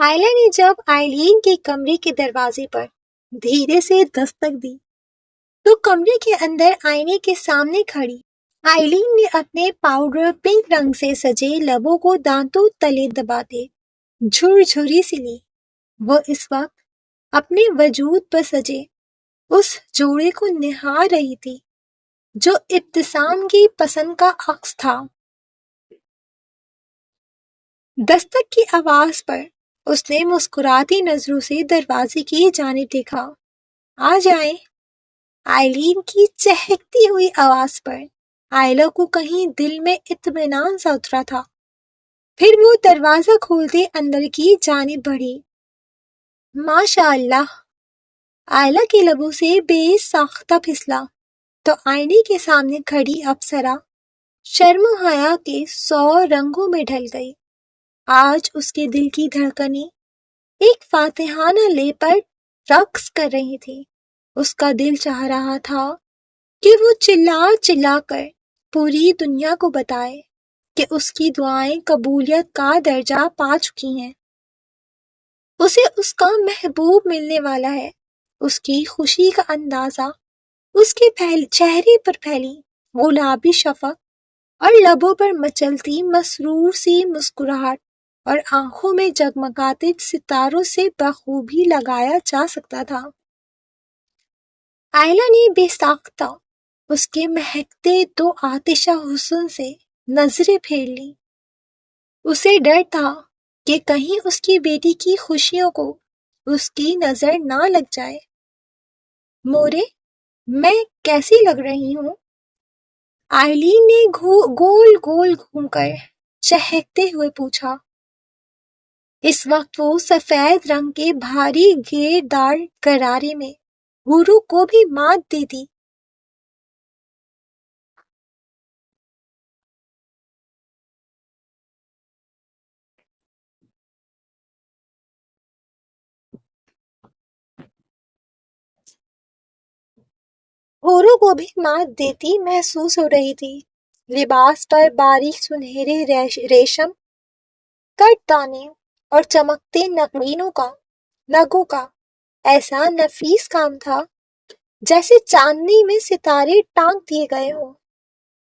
آئلہ نے جب آئلین کے کمرے کے دروازے پر دھیرے سے دستک دی تو کمرے کے اندر آئینے کے سامنے کھڑی آئلین نے اپنے پاؤڈر پنک رنگ سے سجے لبوں کو دانتوں تلے دباتے جھرجھری سی لی۔ وہ اس وقت اپنے وجود پر سجے اس جوڑے کو نہار رہی تھی جو ابتسام کی پسند کا عکس تھا۔ دستک کی آواز پر اس نے مسکراتی نظروں سے دروازے کی جانب دیکھا۔ آ جائیں۔ آئلین کی چہکتی ہوئی آواز پر آئلہ کو کہیں دل میں اطمینان سا اترا تھا۔ پھر وہ دروازہ کھولتے اندر کی جانب بڑھی۔ ماشاء اللہ، آئلہ کے لبوں سے بے ساختہ پھسلا تو آئینے کے سامنے کھڑی اپسرا شرم و حیا کے 100 رنگوں میں ڈھل گئی۔ آج اس کے دل کی دھڑکنیں ایک فاتحانہ لے پر رقص کر رہی تھی۔ اس کا دل چاہ رہا تھا کہ وہ چلا چلا کر پوری دنیا کو بتائے کہ اس کی دعائیں قبولیت کا درجہ پا چکی ہیں۔ اسے اس کا محبوب ملنے والا ہے۔ اس کی خوشی کا اندازہ اس کے چہرے پر پھیلی گلابی شفق اور لبوں پر مچلتی مسرور سی مسکراہٹ اور آنکھوں میں جگمگاتے ستاروں سے بخوبی لگایا جا سکتا تھا۔ آئلہ نے بے ساختہ اس کے مہکتے دو آتشہ حسن سے نظریں پھیر لی۔ اسے ڈر تھا کہ کہیں اس کی بیٹی کی خوشیوں کو اس کی نظر نہ لگ جائے۔ مورے، میں کیسی لگ رہی ہوں؟ آئلین نے گول گول گھوم کر چہکتے ہوئے پوچھا۔ اس وقت وہ سفید رنگ کے بھاری گھیردار غرارے میں حوروں کو بھی مات دیتی۔ حوروں کو بھی مات دیتی محسوس ہو رہی تھی۔ لباس پر باریک سنہرے ریشم کٹ دانے اور چمکتے نگوں کا ایسا نفیس کام تھا جیسے چاندنی میں ستارے ٹانک دیے گئے ہوں۔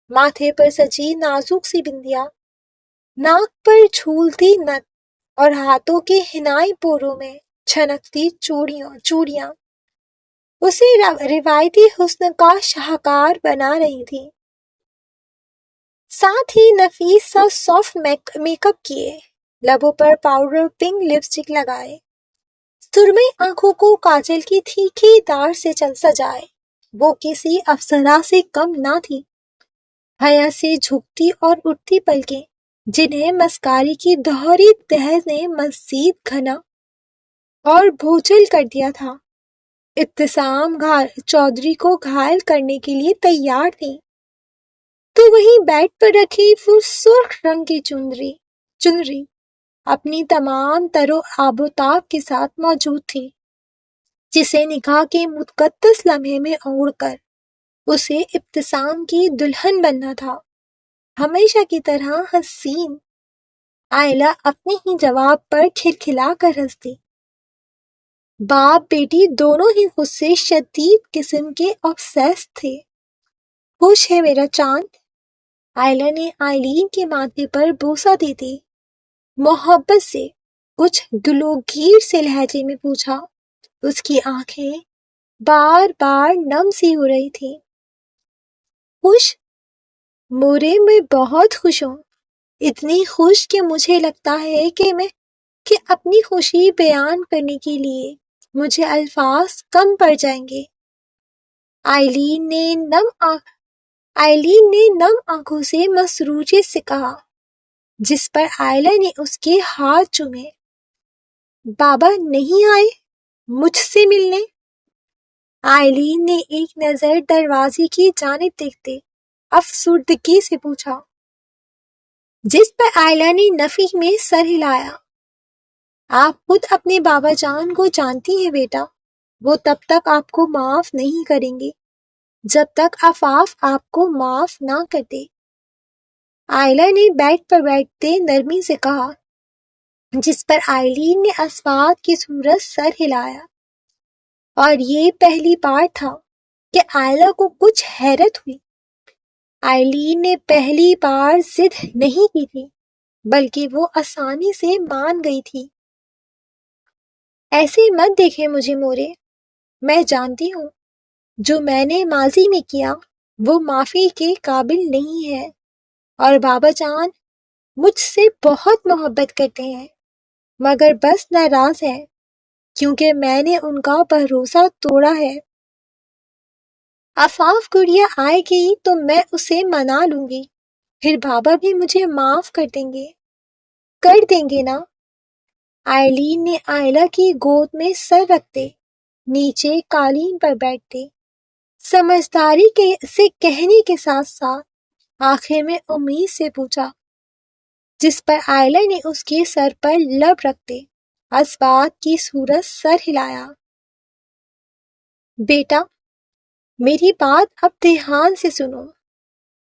ماتھے پر سجی نازک سی بندیا، ناک پر جھولتی نت اور ہاتھوں کے حنائی پوروں میں چھنکتی چوڑیاں اسے روایتی حسن کا شاہکار بنا رہی تھی۔ ساتھ ہی نفیس سا سافٹ میک اپ کیے، لبوں پر پاؤڈر پنک لپسٹک لگائے، سرمئی آنکھوں کو کاجل کی تیکھی دار سے سجائے، وہ کسی افسرہ سے کم نہ تھی۔ حیا سے جھکتی اور اٹھتی پلکیں جنہیں مسکارے کی دوہری تہ نے مزید گھنا اور بھوچل کر دیا تھا، ابتسام چودھری کو گھائل کرنے کے لیے تیار تھی۔ تو وہیں بیڈ پر رکھی وہ سرخ رنگ کی چنری اپنی تمام تر و آب و تاب کے ساتھ موجود تھی، جسے نکاح کے مقدس لمحے میں اوڑھ کر اسے ابتسام کی دلہن بننا تھا، ہمیشہ کی طرح حسین۔ آئلہ اپنے ہی جواب پر کھلکھلا کر ہنس دی۔ باپ بیٹی دونوں ہی خود سے شدید قسم کے obsessed تھے۔ خوش ہے میرا چاند؟ آئلہ نے آئلین کے ماتھے پر بوسہ دیتی محبت سے کچھ گلوگیر سے لہجے میں پوچھا۔ اس کی آنکھیں بار بار نم سی ہو رہی تھی۔ خوش؟ مورے، میں بہت خوش ہوں، اتنی خوش کہ مجھے لگتا ہے کہ اپنی خوشی بیان کرنے کے لیے مجھے الفاظ کم پڑ جائیں گے۔ آئلین نے نم آنکھوں سے مسروریت سے کہا، جس پر آئلہ نے اس کے ہاتھ چومے۔ بابا نہیں آئے مجھ سے ملنے؟ آئلین نے ایک نظر دروازے کی جانب دیکھتے افسردگی سے پوچھا، جس پر آئلہ نے نفی میں سر ہلایا۔ آپ خود اپنے بابا جان کو جانتی ہیں بیٹا، وہ تب تک آپ کو معاف نہیں کریں گے جب تک آفاف آپ کو معاف نہ کرتے۔ آئلہ نے بیڈ پر بیٹھتے نرمی سے کہا، جس پر آئلین نے اسبات کی صورت سر ہلایا، اور یہ پہلی بار تھا کہ آئلہ کو کچھ حیرت ہوئی۔ آئلین نے پہلی بار ضد نہیں کی تھی، بلکہ وہ آسانی سے مان گئی تھی۔ ایسے مت دیکھیں مجھے مورے، میں جانتی ہوں جو میں نے ماضی میں کیا وہ معافی کے قابل نہیں ہے، اور بابا جان مجھ سے بہت محبت کرتے ہیں، مگر بس ناراض ہیں کیونکہ میں نے ان کا بھروسہ توڑا ہے۔ آفاف گڑیا آئے گی تو میں اسے منا لوں گی، پھر بابا بھی مجھے معاف کر دیں گے نا؟ آئلین نے آئلہ کی گود میں سر رکھتے نیچے قالین پر بیٹھتے سمجھداری سے کہنے کے ساتھ ساتھ آخر میں امید سے پوچھا، جس پر آئلہ نے اس کے سر پر لب رکھتے اسبات کی صورت سر ہلایا۔ بیٹا میری بات اب دھیان سے سنو۔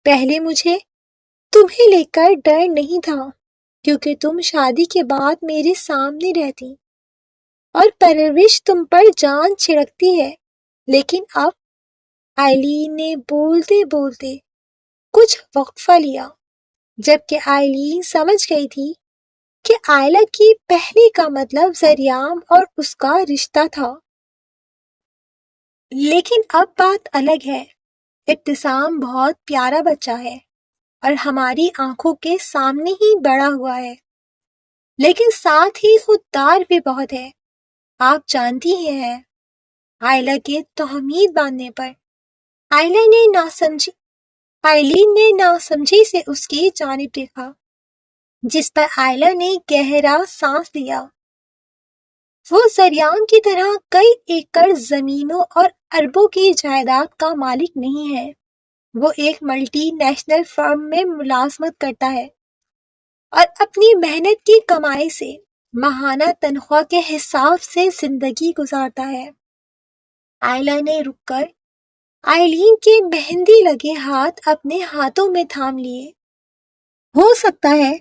پہلے مجھے تمہیں لے کر ڈر نہیں تھا، کیونکہ تم شادی کے بعد میرے سامنے رہتی اور پرورش تم پر جان چھڑکتی ہے، لیکن اب آئلین نے بولتے بولتے کچھ وقفہ لیا، جبکہ آئلین سمجھ گئی تھی کہ آئلہ کی پہلے کا مطلب زریام اور اس کا رشتہ تھا۔ لیکن اب بات الگ ہے۔ ابتسام بہت پیارا بچہ ہے اور ہماری آنکھوں کے سامنے ہی بڑا ہوا ہے، لیکن ساتھ ہی خوددار بھی بہت ہے۔ آپ جانتی ہی ہیں۔ آئلہ کے تہمید باندھنے پر آئلین نے ناسمجھی سے اس کی جانب دیکھا، جس پر آئلہ نے گہرا سانس لیا۔ وہ زریان کی طرح کئی ایکڑ زمینوں اور اربوں کی جائیداد کا مالک نہیں ہے۔ وہ ایک ملٹی نیشنل فرم میں ملازمت کرتا ہے اور اپنی محنت کی کمائی سے ماہانہ تنخواہ کے حساب سے زندگی گزارتا ہے۔ آئلہ نے رک کر آئلین کے مہندی لگے ہاتھ اپنے ہاتھوں میں تھام لیے۔ ہو سکتا ہے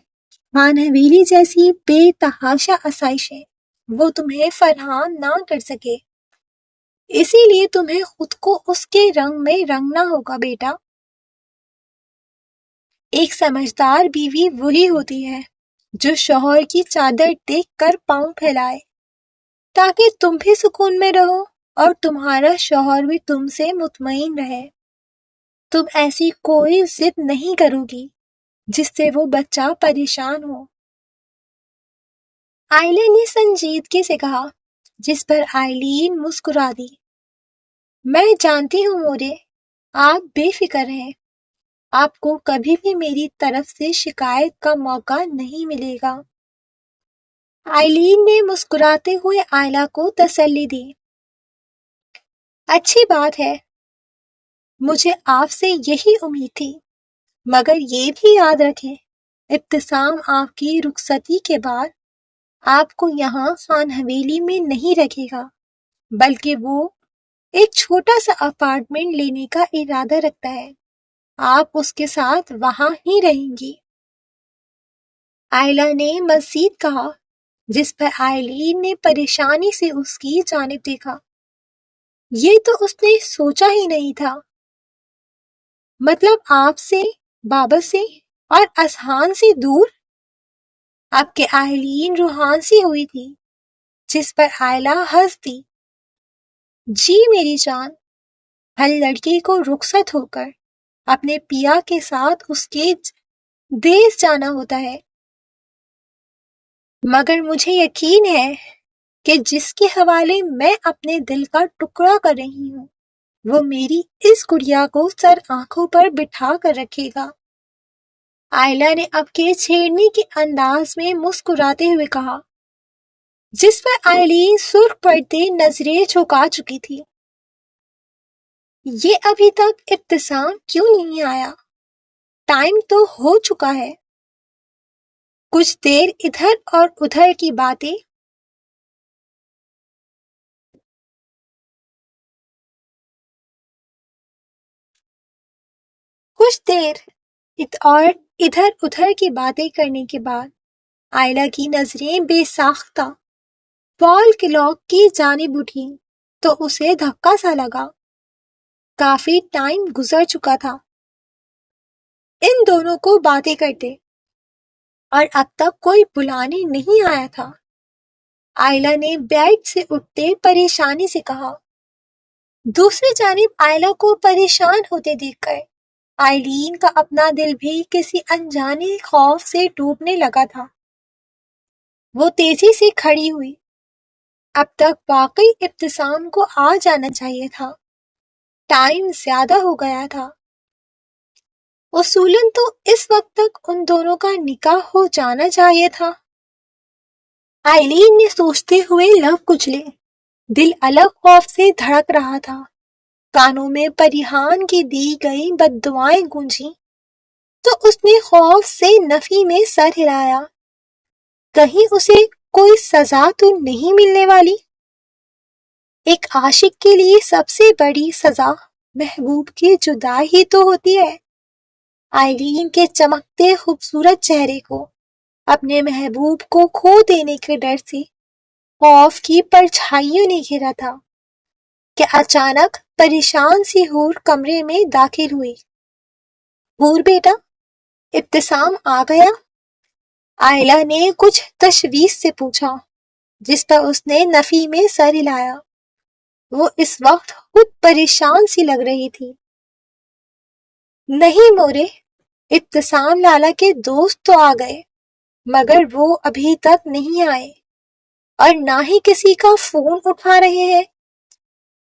خان حویلی جیسی بے تحاشا آسائشیں وہ تمہیں فراہم نہ کر سکے، اسی لیے تمہیں خود کو اس کے رنگ میں رنگنا ہوگا بیٹا۔ ایک سمجھدار بیوی وہی ہوتی ہے جو شوہر کی چادر دیکھ کر پاؤں پھیلائے تاکہ تم بھی سکون میں رہو اور تمہارا شوہر بھی تم سے مطمئن رہے۔ تم ایسی کوئی ضد نہیں کرو گی جس سے وہ بچہ پریشان ہو۔ آئلہ نے سنجیدگی سے کہا، جس پر آئلین مسکرا دی۔ میں جانتی ہوں مورے، آپ بے فکر ہیں، آپ کو کبھی بھی میری طرف سے شکایت کا موقع نہیں ملے گا۔ آئلین نے مسکراتے ہوئے آئلہ کو تسلی دی۔ اچھی بات ہے، مجھے آپ سے یہی امید تھی، مگر یہ بھی یاد رکھیں ابتسام آپ کی رخصتی کے بعد آپ کو یہاں خان حویلی میں نہیں رکھے گا، بلکہ وہ ایک چھوٹا سا اپارٹمنٹ لینے کا ارادہ رکھتا ہے۔ آپ اس کے ساتھ وہاں ہی رہیں گی۔ آئلہ نے مزید کہا، جس پر آئلین نے پریشانی سے اس کی جانب دیکھا۔ یہ تو اس نے سوچا ہی نہیں تھا۔ مطلب آپ سے، بابا سے اور اذہان سے دور؟ اب کہ آئلین روحان سی ہوئی تھی، جس پر آئلہ ہنس دی۔ جی میری جان، ہر لڑکی کو رخصت ہو کر اپنے پیا کے ساتھ اس کے دیس جانا ہوتا ہے، مگر مجھے یقین ہے کہ جس کے حوالے میں اپنے دل کا ٹکڑا کر رہی ہوں وہ میری اس گڑیا کو سر آنکھوں پر بٹھا کر رکھے گا۔ آئلہ نے اب کے چھیڑنے کے انداز میں مسکراتے ہوئے کہا، جس پر آئلین سرخ پڑتے نظریں جھکا چکی تھی۔ یہ ابھی تک ابتسام کیوں نہیں آیا؟ ٹائم تو ہو چکا ہے۔ کچھ دیر ادھر اور ادھر کی باتیں اور ادھر ادھر کی باتیں کرنے کے بعد آئلہ کی نظریں بے ساختہ وال کلاک کی جانب اٹھی تو اسے دھکا سا لگا۔ کافی ٹائم گزر چکا تھا ان دونوں کو باتیں کرتے اور اب تک کوئی بلانے نہیں آیا تھا۔ آئلہ نے بیڈ سے اٹھتے پریشانی سے کہا۔ دوسری جانب آئلہ کو پریشان ہوتے دیکھ کر آئلین کا اپنا دل بھی کسی انجانے خوف سے ڈوبنے لگا تھا۔ وہ تیزی سے کھڑی ہوئی۔ اب تک واقعی ابتسام کو آ جانا چاہیے تھا۔ ٹائم زیادہ ہو گیا تھا۔ اصولاً تو اس وقت تک ان دونوں کا نکاح ہو جانا چاہیے تھا۔ آئلین نے سوچتے ہوئے لب کچلے۔ دل الگ خوف سے دھڑک رہا تھا۔ کانوں میں پریحان کی دی گئی بد دعائیں گونجیں تو اس نے خوف سے نفی میں سر ہلایا۔ کہیں اسے کوئی سزا تو نہیں ملنے والی؟ ایک عاشق کے لیے سب سے بڑی سزا محبوب کی جدائی ہی تو ہوتی ہے۔ آئلین کے چمکتے خوبصورت چہرے کو اپنے محبوب کو کھو دینے کے ڈر سے خوف کی پرچھائیوں نے گھیرا تھا کہ اچانک پریشان سی حور کمرے میں داخل ہوئی۔ حور بیٹا، ابتسام آ گیا؟ آئلہ نے کچھ تشویش سے پوچھا، جس پر اس نے نفی میں سر ہلایا۔ وہ اس وقت خود پریشان سی لگ رہی تھی۔ نہیں مورے، ابتسام لالا کے دوست تو آ گئے مگر وہ ابھی تک نہیں آئے اور نہ ہی کسی کا فون اٹھا رہے ہیں۔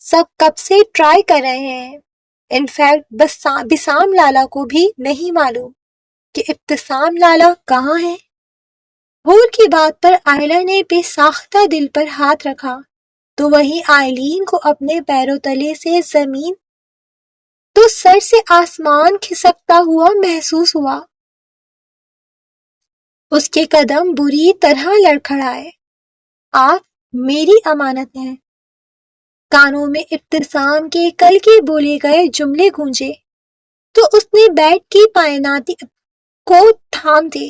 سب کب سے ٹرائی کر رہے ہیں۔ انفیکٹ بسام لالا کو بھی نہیں معلوم کہ ابتسام لالا کہاں ہے۔ حور کی بات پر آئلہ نے بے ساختہ دل پر ہاتھ رکھا تو وہیں آئلین کو اپنے پیروں تلے سے زمین تو سر سے آسمان کھسکتا ہوا محسوس ہوا۔ اس کے قدم بری طرح لڑکھڑائے۔ آپ میری امانت ہیں۔ کانوں میں ابتسام کے کل کے بولے گئے جملے گونجے تو اس نے بیڈ کی پائناتی کو تھامتے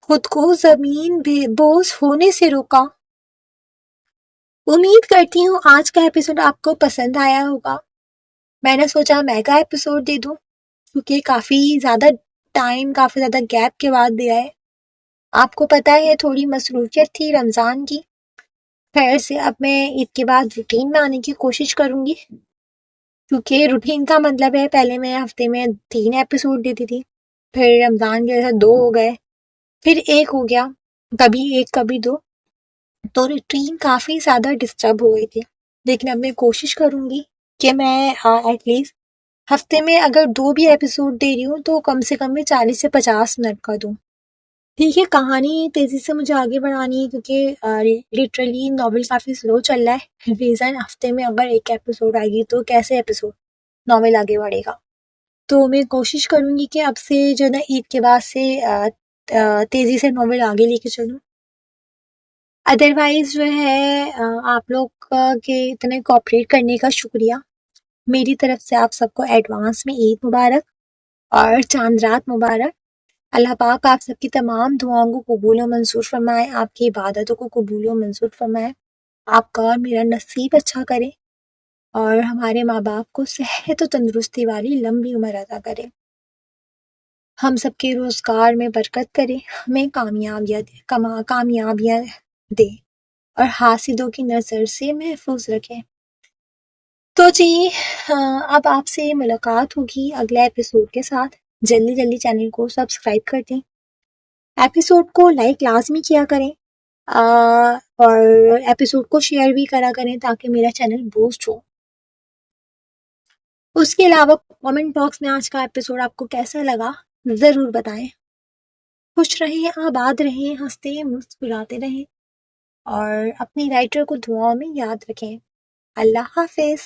خود کو زمین بے بوس ہونے سے روکا۔ امید کرتی ہوں آج کا ایپیسوڈ آپ کو پسند آیا ہوگا۔ میں نے سوچا میگا ایپیسوڈ دے دوں کیونکہ کافی زیادہ گیپ کے بعد دیا ہے۔ آپ کو پتہ ہے تھوڑی مصروفیت تھی رمضان کی۔ خیر سے اب میں عید کے بعد روٹین میں آنے کی کوشش کروں گی، کیونکہ روٹین کا مطلب ہے پہلے میں ہفتے میں 3 ایپیسوڈ دیتی تھی، پھر رمضان کے وجہ 2 ہو گئے، پھر 1 ہو گیا، کبھی 1 کبھی 2، تو روٹین کافی زیادہ ڈسٹرب ہو گئی تھی۔ لیکن اب میں کوشش کروں گی کہ میں ایٹ لیسٹ ہفتے میں اگر 2 بھی ایپیسوڈ دے رہی ہوں تو کم سے کم میں 40 سے 50 منٹ کا دوں۔ ٹھیک ہے، کہانی تیزی سے مجھے آگے بڑھانی ہے کیونکہ لٹرلی ناول کافی سلو چل رہا ہے۔ ریزن ہفتے میں اگر 1 ایپیسوڈ آئے گی تو کیسے ناول آگے بڑھے گا۔ تو میں کوشش کروں گی کہ اب سے جو نا عید کے بعد سے تیزی سے ناول آگے لے کے چلوں۔ ادروائز جو ہے آپ لوگ کے اتنے کوآپریٹ کرنے کا شکریہ۔ میری طرف سے آپ سب کو ایڈوانس میں عید مبارک اور چاند رات مبارک۔ اللہ پاک آپ سب کی تمام دعاؤں کو قبول و منظور فرمائے، آپ کی عبادتوں کو قبول و منظور فرمائے، آپ کا اور میرا نصیب اچھا کرے اور ہمارے ماں باپ کو صحت و تندرستی والی لمبی عمر عطا کرے، ہم سب کے روزگار میں برکت کرے، ہمیں کامیابیاں دے اور حاسدوں کی نظر سے محفوظ رکھے۔ تو جی اب آپ سے ملاقات ہوگی اگلے ایپیسوڈ کے ساتھ۔ جلدی چینل کو سبسکرائب کر دیں، ایپیسوڈ کو لائک لازمی کیا کریں اور ایپیسوڈ کو شیئر بھی کرا کریں تاکہ میرا چینل بوسٹ ہو۔ اس کے علاوہ کامنٹ باکس میں آج کا ایپیسوڈ آپ کو کیسا لگا ضرور بتائیں۔ خوش رہیں، آباد رہیں، ہنستے مسکراتے رہیں اور اپنی رائٹر کو دعاؤں میں یاد رکھیں۔ اللہ حافظ۔